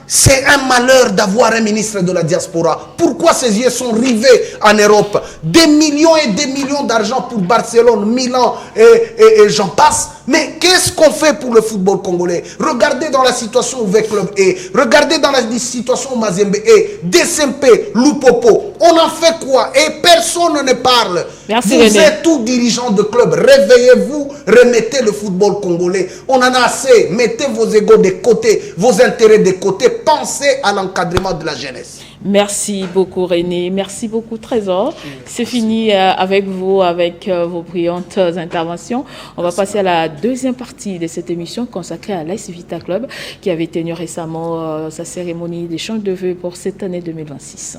c'est un malheur d'avoir un ministre de la diaspora? Pourquoi ses yeux sont rivés en Europe? Des millions et des millions d'argent pour Barcelone, Milan et j'en passe. Mais qu'est-ce qu'on fait pour le football congolais? Regardez dans la situation où Club est. Regardez dans la situation où Mazembe est. DSMP, Lupopo. On en fait quoi? Et personne ne parle. Merci, vous êtes tous dirigeants de club. Réveillez-vous, remettez le football congolais. On en a assez. Mettez vos égos de côté, vos intérêts de côté. Pensez à l'encadrement de la jeunesse. Merci beaucoup René, merci beaucoup Trésor. C'est fini avec vous, avec vos brillantes interventions. On va passer à la deuxième partie de cette émission consacrée à l'AS Vita Club qui avait tenu récemment sa cérémonie d'échange de vœux pour cette année 2026.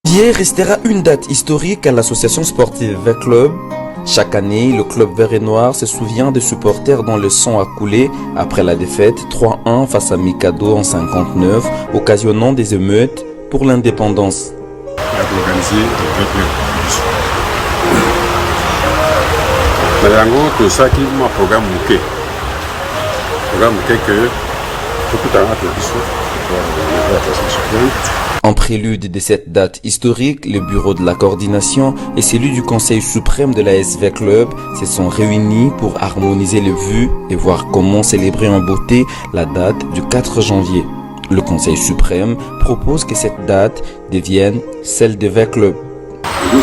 Hier restera une date historique à l'association sportive Vert Club. Chaque année, le club vert et noir se souvient des supporters dont le sang a coulé après la défaite 3-1 face à Mikado en 59, occasionnant des émeutes pour l'indépendance. En prélude de cette date historique, le bureau de la coordination et celui du Conseil suprême de la SV Club se sont réunis pour harmoniser les vues et voir comment célébrer en beauté la date du 4 janvier. Le Conseil suprême propose que cette date devienne celle de V Club. Le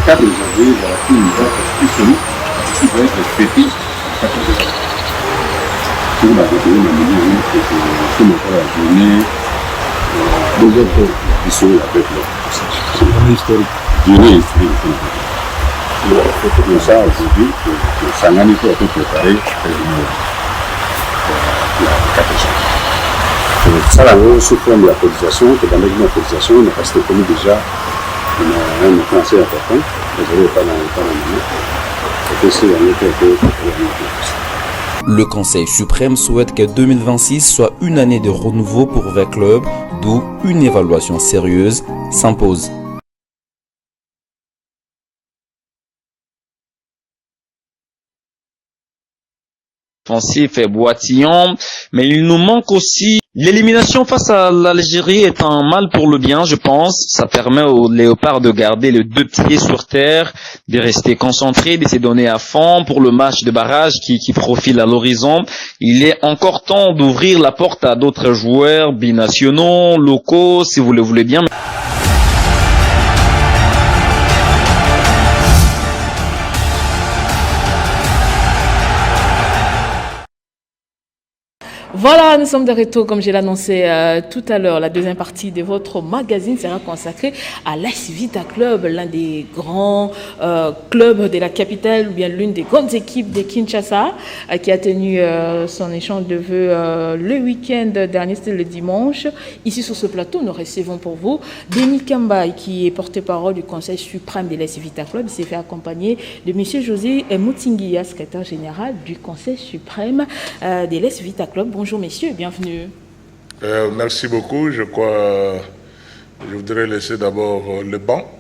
4 janvier, voilà une date historique qui va être fêtée le 4 janvier. Pour la journée, ils sont avec c'est une historique. C'est pour ça aujourd'hui que Sangani peut être préparé le 4 janvier. Ça, là, sous forme de la cotisation, que dans la cotisation, on a passé connu déjà un montant assez important. Désolé, pas dans le moment. Et que c'est un été un peu Le Conseil suprême souhaite que 2026 soit une année de renouveau pour V Club, d'où une évaluation sérieuse s'impose. Offensif et boitillon, mais il nous manque aussi l'élimination face à l'Algérie est un mal pour le bien, je pense. Ça permet aux Léopards de garder les deux pieds sur terre, de rester concentrés, de se donner à fond pour le match de barrage qui profile à l'horizon. Il est encore temps d'ouvrir la porte à d'autres joueurs binationaux, locaux, si vous le voulez bien. Voilà, nous sommes de retour, comme je l'ai annoncé tout à l'heure. La deuxième partie de votre magazine sera consacrée à l'AS Vita Club, l'un des grands clubs de la capitale, ou bien l'une des grandes équipes de Kinshasa, qui a tenu son échange de vœux le week-end dernier, c'était le dimanche. Ici, sur ce plateau, nous recevons pour vous Denis Kambaï, qui est porte-parole du Conseil suprême de l'AS Vita Club. Il s'est fait accompagner de M. José Moutinguia, secrétaire général du Conseil suprême de l'AS Vita Club. Bonjour messieurs, bienvenue. Merci beaucoup. Je crois je voudrais laisser d'abord le banc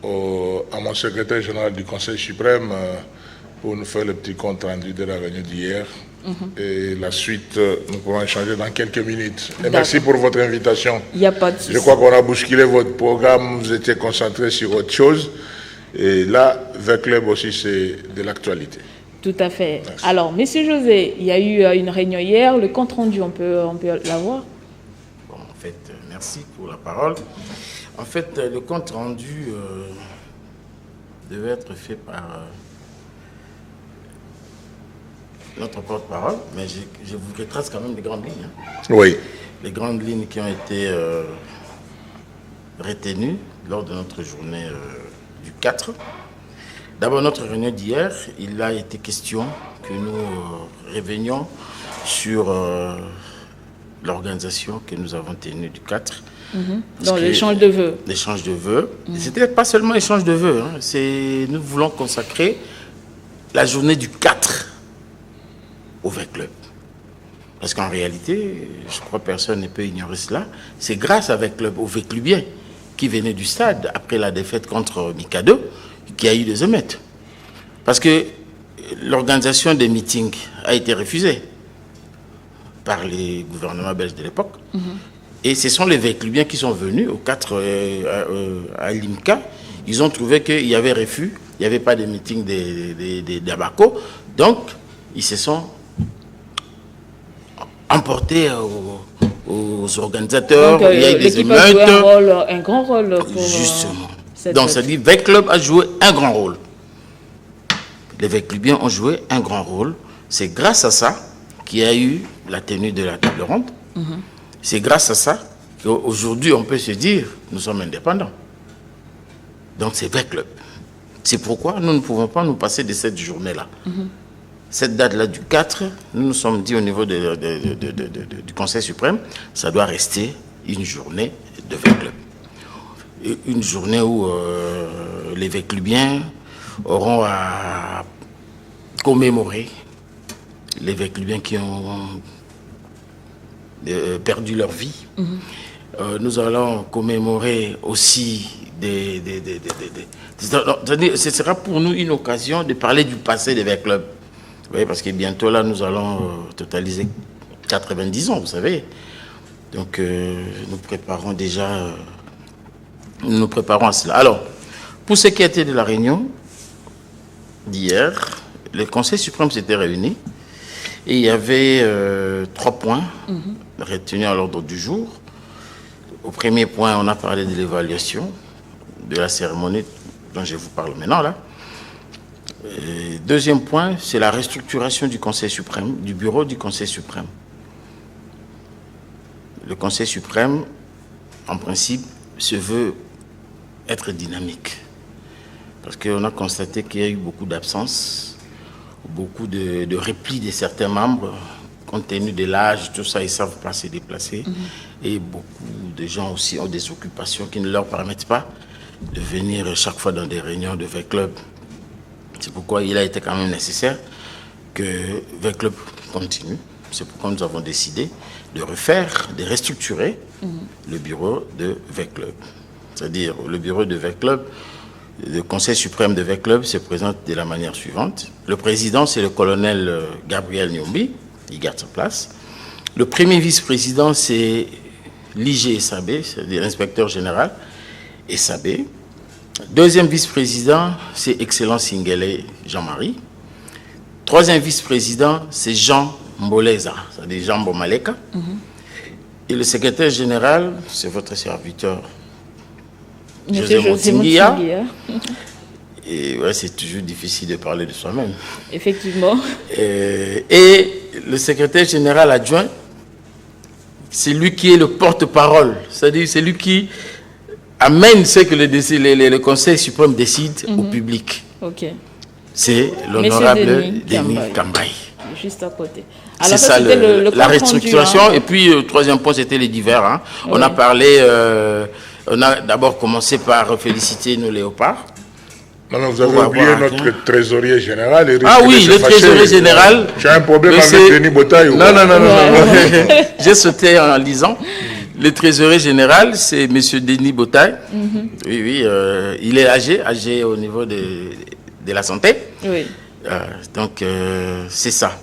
à mon secrétaire général du Conseil suprême pour nous faire le petit compte rendu de la réunion d'hier. Et la suite, nous pourrons échanger dans quelques minutes. Et merci pour votre invitation. Il n'y a pas de souci. Je crois qu'on a bousculé votre programme, vous étiez concentré sur autre chose. Et là, V-Club aussi, c'est de l'actualité. Tout à fait. Merci. Alors, Monsieur José, il y a eu une réunion hier, le compte rendu, on peut l'avoir? Bon, en fait, merci pour la parole. En fait, le compte rendu devait être fait par notre porte-parole, mais je vous retrace quand même les grandes lignes. Oui. Les grandes lignes qui ont été retenues lors de notre journée du 4. D'abord, notre réunion d'hier, il a été question que nous revenions sur l'organisation que nous avons tenue du 4. Dans l'échange de vœux. L'échange de vœux. C'était pas seulement l'échange de vœux. Nous voulons consacrer la journée du 4 au V-Club. Parce qu'en réalité, je crois que personne ne peut ignorer cela, c'est grâce à V-Club, au V-Clubien, qui venait du stade après la défaite contre Mikado, qui a eu des émeutes. Parce que l'organisation des meetings a été refusée par les gouvernements belges de l'époque. Et ce sont les V-Clubiens qui sont venus au 4 à Limca. Ils ont trouvé qu'il y avait refus, il n'y avait pas de meeting d'Abaco. Donc, ils se sont emportés aux organisateurs. Donc, il y a eu des l'équipe émeutes. a joué un grand rôle pour... Justement. Donc, ça dit V-Club a joué un grand rôle. Les V-Clubiens ont joué un grand rôle. C'est grâce à ça qu'il y a eu la tenue de la table ronde. C'est grâce à ça qu'aujourd'hui, on peut se dire, nous sommes indépendants. Donc, c'est V-Club. C'est pourquoi nous ne pouvons pas nous passer de cette journée-là. Cette date-là du 4, nous nous sommes dit au niveau du Conseil suprême, ça doit rester une journée de V-Club. Une journée où les V-Clubiens auront à commémorer les V-Clubiens qui ont perdu leur vie. Nous allons commémorer aussi ce sera pour nous une occasion de parler du passé des V-Clubs. Oui, parce que bientôt là, nous allons totaliser 90 ans, vous savez. Donc, nous préparons déjà... nous nous préparons à cela. Alors, pour ce qui a été de la réunion d'hier, le Conseil suprême s'était réuni et il y avait 3 points retenus à l'ordre du jour. Au premier point, on a parlé de l'évaluation de la cérémonie dont je vous parle maintenant là. Deuxième point, c'est la restructuration du Conseil suprême, du bureau du Conseil suprême. Le Conseil suprême, en principe, se veut être dynamique. Parce qu'on a constaté qu'il y a eu beaucoup d'absences, beaucoup de replis de certains membres, compte tenu de l'âge, tout ça, ils ne savent pas se déplacer. Et beaucoup de gens aussi ont des occupations qui ne leur permettent pas de venir chaque fois dans des réunions de V-Club. C'est pourquoi il a été quand même nécessaire que V-Club continue. C'est pourquoi nous avons décidé de restructurer le bureau de V-Club. C'est-à-dire, le bureau de V-Club, le Conseil suprême de V-Club se présente de la manière suivante. Le président, c'est le colonel Gabriel Nyombi, il garde sa place. Le premier vice-président, c'est l'IG Sabé, c'est-à-dire l'inspecteur général Sabé. Deuxième vice-président, c'est Excellence Singele Jean-Marie. Troisième vice-président, c'est Jean Mboleza, c'est-à-dire Jean Bomaleka. Et le secrétaire général, c'est votre serviteur, José Moutinguia. Et ouais, c'est toujours difficile de parler de soi-même. Effectivement. Et le secrétaire général adjoint, c'est lui qui est le porte-parole. C'est-à-dire, c'est lui qui amène ce que le Conseil suprême décide au public. Ok. C'est l'honorable Denis Kambaye. Juste à côté. C'est ça, la restructuration. Rendu, hein. Et puis, le troisième point, c'était les divers. Hein. Oui. On a parlé, on a d'abord commencé par féliciter nos léopards. Non, mais vous avez oublié notre trésorier général. Ah oui, le trésorier général. Tu as un problème avec Denis Botaï ou Non. J'ai sauté en lisant. Le trésorier général, c'est M. Denis Botaï. Oui, il est âgé au niveau de la santé. Oui. Donc, c'est ça.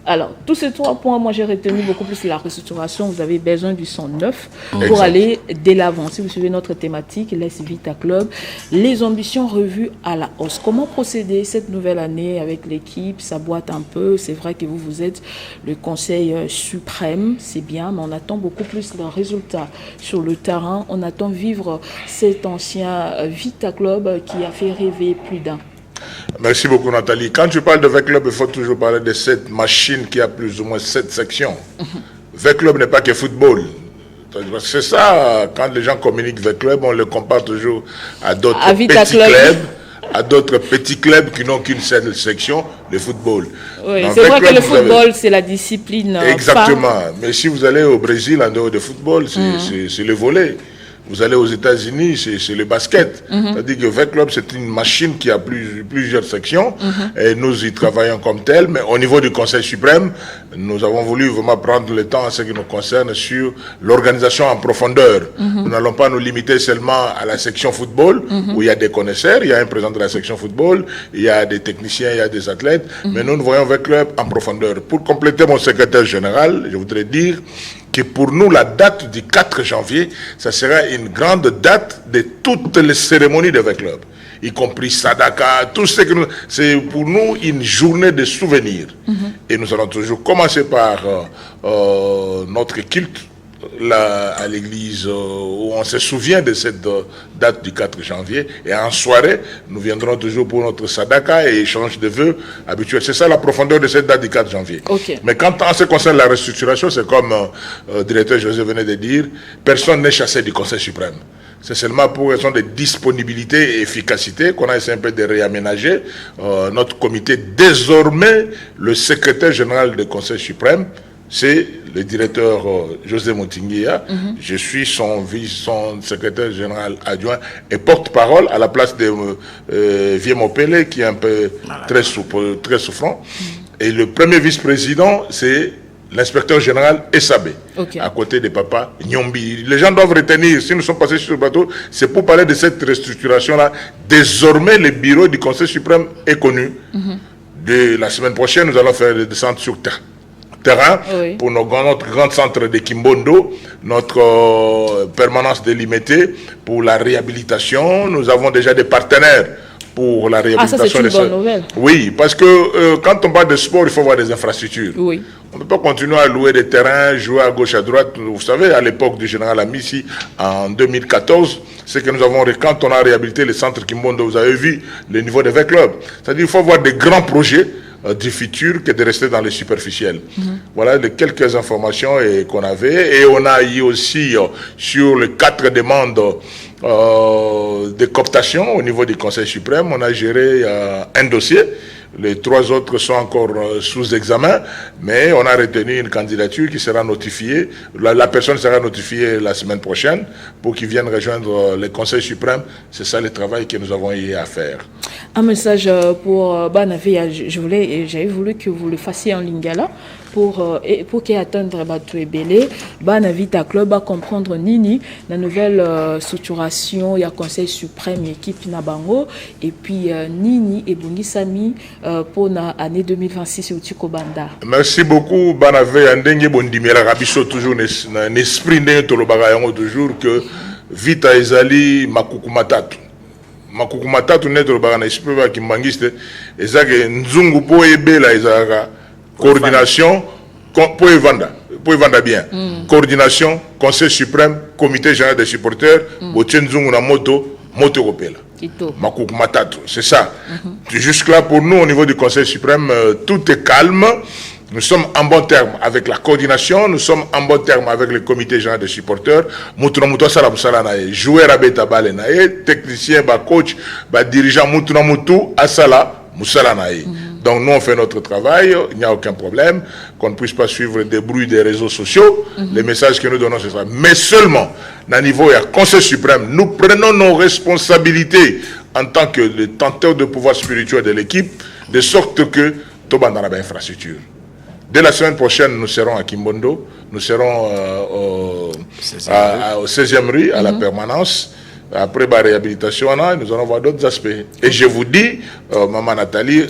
Alors, tous ces 3 points, moi j'ai retenu beaucoup plus la restructuration. Vous avez besoin du sang neuf pour aller dès l'avant. Si vous suivez notre thématique, l'AS Vita Club, les ambitions revues à la hausse. Comment procéder cette nouvelle année avec l'équipe? Ça boite un peu. C'est vrai que vous êtes le Conseil suprême, c'est bien, mais on attend beaucoup plus de résultats sur le terrain. On attend vivre cet ancien Vita Club qui a fait rêver plus d'un. Merci beaucoup Nathalie. Quand tu parles de V-Club, il faut toujours parler de cette machine qui a plus ou moins 7 sections. V-Club n'est pas que football. C'est ça, quand les gens communiquent V-Club, on le compare toujours à d'autres petits clubs. À d'autres petits clubs qui n'ont qu'une seule section, le football. Oui, c'est vrai que le football, c'est la discipline. Exactement. Mais si vous allez au Brésil, en dehors de football, c'est le volley. Vous allez aux États-Unis, c'est le basket. C'est-à-dire que V-Club, c'est une machine qui a plusieurs sections et nous y travaillons comme tel. Mais au niveau du Conseil suprême, nous avons voulu vraiment prendre le temps en ce qui nous concerne sur l'organisation en profondeur. Nous n'allons pas nous limiter seulement à la section football, où il y a des connaisseurs, il y a un président de la section football, il y a des techniciens, il y a des athlètes. Mais nous voyons V-Club en profondeur. Pour compléter mon secrétaire général, je voudrais dire que pour nous, la date du 4 janvier, ça sera une grande date de toutes les cérémonies de V-Club, y compris Sadaka, tout ce que nous... C'est pour nous une journée de souvenirs. Et nous allons toujours commencer par notre culte là, à l'église où on se souvient de cette date du 4 janvier. Et en soirée, nous viendrons toujours pour notre Sadaka et échange de vœux habituels. C'est ça la profondeur de cette date du 4 janvier. Mais quand en ce qui concerne la restructuration, c'est comme le directeur José venait de dire, personne n'est chassé du Conseil suprême. C'est seulement pour raison de disponibilité et efficacité qu'on a essayé un peu de réaménager notre comité. Désormais, le secrétaire général du Conseil suprême, c'est le directeur José Motinguia. Je suis son secrétaire général adjoint et porte-parole à la place de Vieux Mopele, qui est un peu très souffrant. Et le premier vice-président, c'est l'inspecteur général Essabé, à côté de Papa Nyombi. Les gens doivent retenir, si nous sommes passés sur le bateau, c'est pour parler de cette restructuration-là. Désormais, le bureau du Conseil suprême est connu. De la semaine prochaine, nous allons faire des descentes sur terrain pour notre grand centre de Kimbondo, notre permanence délimitée pour la réhabilitation. Nous avons déjà des partenaires pour la réhabilitation. Ça, c'est une bonne nouvelle. Oui, parce que quand on parle de sport, il faut avoir des infrastructures. On ne peut pas continuer à louer des terrains, jouer à gauche, à droite. Vous savez, à l'époque du général Amissi, en 2014, c'est que nous avons, quand on a réhabilité le centre Kimbondo, vous avez vu le niveau des V-Clubs. C'est-à-dire qu'il faut avoir des grands projets du futur que de rester dans les superficiels. Voilà les quelques informations qu'on avait. Et on a eu aussi sur les 4 demandes de cooptation au niveau du Conseil suprême, on a géré un dossier. Les 3 autres sont encore sous examen, mais on a retenu une candidature qui sera notifiée. La personne sera notifiée la semaine prochaine pour qu'il vienne rejoindre le Conseil suprême. C'est ça le travail que nous avons eu à faire. Un message pour Banavé, j'avais voulu que vous le fassiez en lingala pour qu'il atteindre Batou Belé. Banavita Club à comprendre Nini, la nouvelle structuration, il y a Conseil suprême, équipe Nabango, et puis Nini et Bungisami pour l'année 2026 au Tikobanda. Merci beaucoup, Banavé. Andenge Bondimela Rabiso, toujours un esprit de Tolobagayango, toujours que Vita Ezali Makukumatatu. Makukumatatu ne Tolobagana, je peux pas qu'il mangiste, ezake Nzungu po ebela ezaka. Coordination, pour y vendre bien. Coordination, Conseil suprême, comité général des supporters, Botienzungu na moto Opela. Makouk Matatu, c'est ça. Jusque là, pour nous, au niveau du Conseil suprême, tout est calme. Nous sommes en bon terme avec la coordination, nous sommes en bon terme avec le comité général des supporters. Joueur à Betabale, technicien, coach, dirigeant, Asala, Donc nous on fait notre travail, il n'y a aucun problème, qu'on ne puisse pas suivre le débrouille des réseaux sociaux, les messages que nous donnons c'est ça. Mais seulement, à niveau il y a Conseil suprême, nous prenons nos responsabilités en tant que détenteurs de pouvoir spirituel de l'équipe, de sorte que tout le monde a infrastructure. Dès la semaine prochaine, nous serons à Kimbondo, nous serons au 16e rue, à la permanence. Après la réhabilitation, nous allons voir d'autres aspects. Et je vous dis, Maman Nathalie,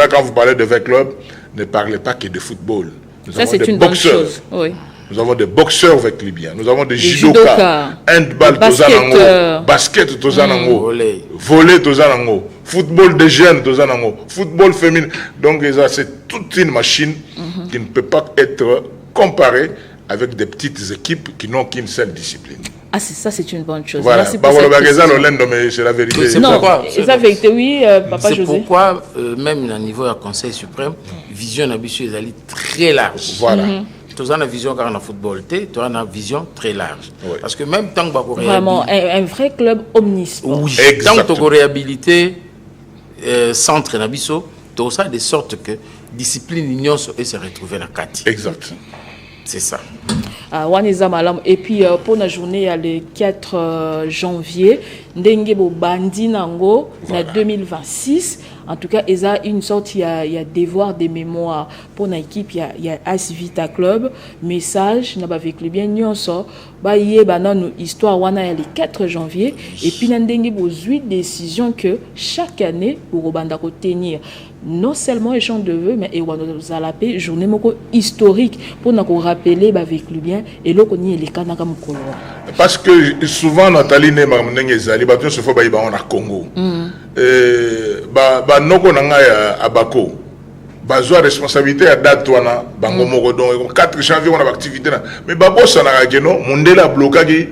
quand vous parlez de V-Club, ne parlez pas que de football. Ça, c'est une bonne chose. Oui. Nous avons des boxeurs avec Libyens, nous avons des judokas, handball, basket, volley, football de jeunes, football féminin. Donc, c'est toute une machine qui ne peut pas être comparée avec des petites équipes qui n'ont qu'une seule discipline. Ah, ça, c'est une bonne chose. Voilà. Merci pour cette question. C'est la vérité. C'est la vérité, oui, Papa José. C'est pourquoi, même au niveau du Conseil suprême, vision d'ambition est très large. Voilà. Tu as une vision car on a football, tu as une vision très large. Oui. Parce que même tant que tu vraiment, un vrai club omnisport. Oui, tant que tu as réhabilité centre Nabiso, tu as ça de sorte que discipline union et se retrouver dans 4. Exact. C'est ça. Et puis pour la journée le 4 janvier, Ndengebo Bandi Nango, voilà. 2026. En tout cas, il y a une sorte, il y a devoir de mémoire pour l'équipe, il y a As Vita Club, message, avec le bien nyonso, il y a une histoire le 4 janvier, et puis il y a une décision que chaque année, pour tenir non seulement échange de vœux, mais une journée historique pour nous rappeler avec le bien et le connaître les cas parce que souvent Nathalie ne m'a zali ba se faut ba na Congo noko nanga ya abako bazwa responsabilité à date wana bango moko donc 4 janvier on a activité mais babosa na keno mundela blocagi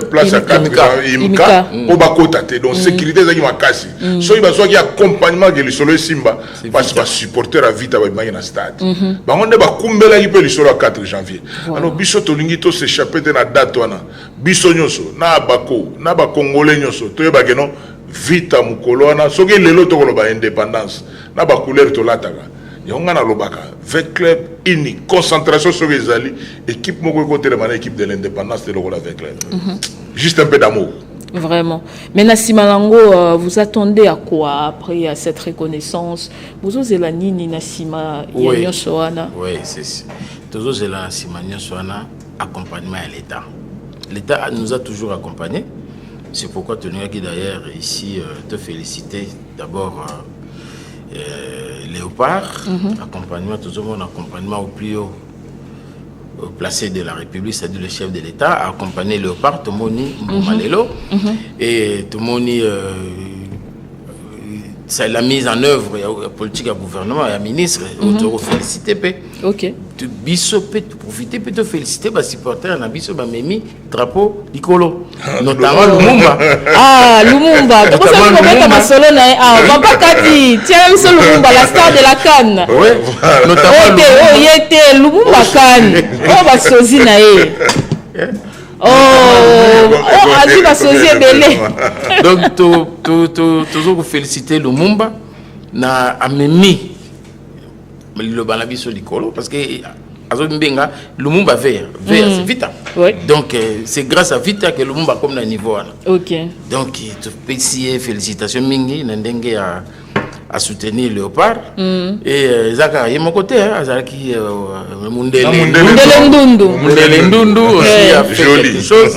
place à 4 imika au bakota te donc sécurité zaki makasi so il bazwa ki accompagnement que le solo simba parce que supporter à vite ba na stade bango nde bakumbela ki pe le solo 4 janvier alors biso to lingi to s'échapper na date wana biso nyoso na bako na ba congolais nyoso to yeba keno vita mukolo wana soki lelo to koloba indépendance na ba couleur to lataka yonga na lobaka V-Club ini concentration sur les alliés équipe moko côté de la équipe de l'indépendance de la V-Club juste un peu d'amour vraiment. Mais Nassima Lango, vous attendez à quoi après à cette reconnaissance? Vous osez la nini Nassima Yanyosoana? Oui, c'est toujours la Nassima Yanyosoana accompagnement à l'État. L'État nous a toujours accompagnés. C'est pourquoi tu nous as d'ailleurs ici te féliciter d'abord Léopard, accompagnement, toujours mon accompagnement au plus haut placé de la République, c'est-à-dire le chef de l'État, a accompagné Léopard, tout le monde Malelo, et tout le monde c'est la mise en œuvre politique à gouvernement et à ministre, on te félicite. Ok. Tu peux profiter, peut te féliciter, parce que supporter un abisso, mimi, drapeau, Nicolo. Notamment Lumumba. Ah, Lumumba. Tu peux savoir comment tu as solo, Papa Kati, tiens, c'est Lumumba, la star de la Cannes. Oui, notamment. Ok, oh, il était Lumumba Cannes. Oh, bah, Sozi Nae. Adi va Sozi Belé. Donc, toujours féliciter Lumumba, na amemi. Le balabiso Nicolo, parce que Lumumba vert c'est Vita. Oui. Donc c'est grâce à Vita que Lumumba comme dans le niveau. Ok. Donc félicitations Mingi Nandenge à soutenir Léopard. Et Zaka, il y a mon côté, Zaki Mundele Ndundu aussi a fait quelque chose.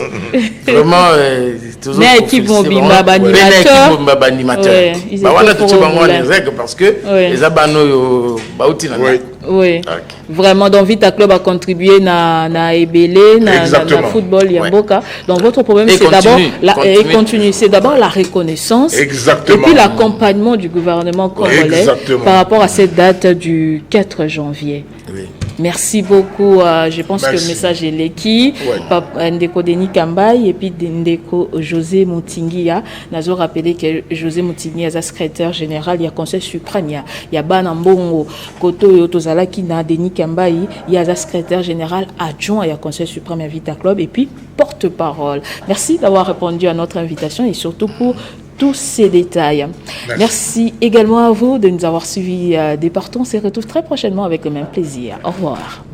Vraiment, toujours. Mais équipe animateur. Parce que les abano oui. Vraiment, donc Vita Club a contribué na Ebele, na football Yamboka. Donc votre problème c'est d'abord c'est d'abord la reconnaissance. Exactement. Et puis l'accompagnement du gouvernement congolais par rapport à cette date du 4 janvier. Oui. Merci beaucoup. Je pense Merci. que le message est l'équipe. Ndeko Denis Kambaye et puis Ndeko José Moutingia. Nous avons rappelé que José Moutingia est secrétaire général, il y a conseil suprême, il y a Banambongo, Koto Yotozala qui n'a Denis Kambaye, il y a secrétaire général adjoint, il y a conseil suprême à Vita Club et puis porte-parole. Merci d'avoir répondu à notre invitation et surtout pour tous ces détails. Merci également à vous de nous avoir suivis des partout. On se retrouve très prochainement avec le même plaisir. Au revoir.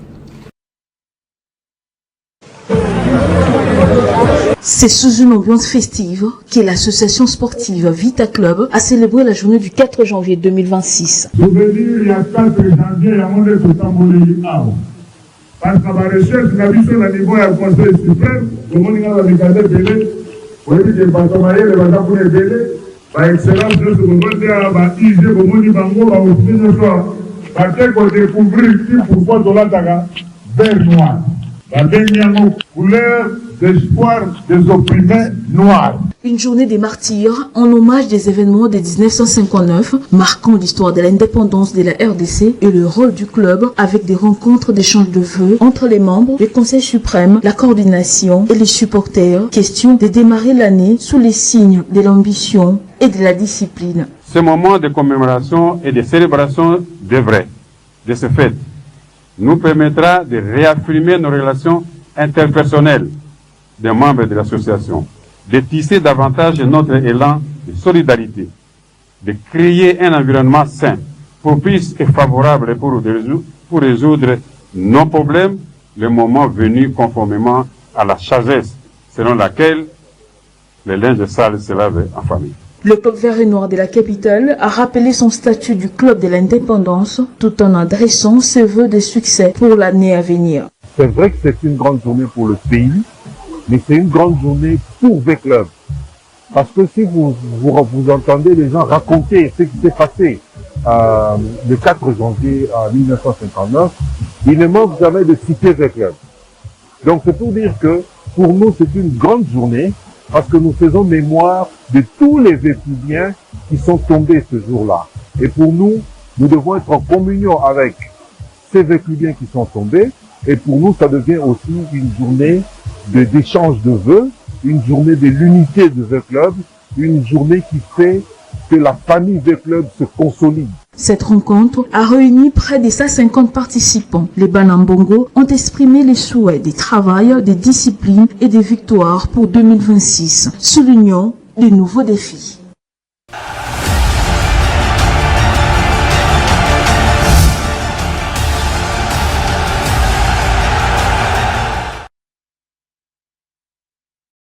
C'est sous une ambiance festive que l'association sportive Vita Club a célébré la journée du 4 janvier 2026. Souvenir, il y a 4 janvier, il y a un de Tambolé. Parce que la recherche, la vision, le niveau du Conseil suprême, le monde a regardé Bélé. Vous voyez que le bâtiment, le bâtiment pour les Bélé, par excellence, le secondaire, le IG, le monde Bango, le monde Soir, parce qu'on découvre pourquoi dans l'attaque, vert noir. La dernière couleur d'espoir des opprimés noirs. Une journée des martyrs en hommage des événements de 1959, marquant l'histoire de l'indépendance de la RDC et le rôle du club avec des rencontres d'échange de vœux entre les membres, le Conseil suprême, la coordination et les supporters. Question de démarrer l'année sous les signes de l'ambition et de la discipline. Ce moment de commémoration et de célébration de vrai, de ce fait, nous permettra de réaffirmer nos relations interpersonnelles des membres de l'association, de tisser davantage notre élan de solidarité, de créer un environnement sain, propice et favorable pour résoudre nos problèmes le moment venu conformément à la sagesse selon laquelle les linges sales se lavent en famille. Le club vert et noir de la capitale a rappelé son statut du club de l'indépendance tout en adressant ses vœux de succès pour l'année à venir. C'est vrai que c'est une grande journée pour le pays, mais c'est une grande journée pour V-Club. Parce que si vous entendez les gens raconter ce qui s'est passé le 4 janvier 1959, il ne manque jamais de citer V-Club. Donc c'est pour dire que pour nous c'est une grande journée, parce que nous faisons mémoire de tous les étudiants qui sont tombés ce jour-là. Et pour nous, nous devons être en communion avec ces étudiants qui sont tombés. Et pour nous, ça devient aussi une journée d'échange de vœux, une journée de l'unité de V-Club, une journée qui fait que la famille V-Club se consolide. Cette rencontre a réuni près de 150 participants. Les Banambongo ont exprimé les souhaits des travail, des disciplines et des victoires pour 2026, soulignant de nouveaux défis.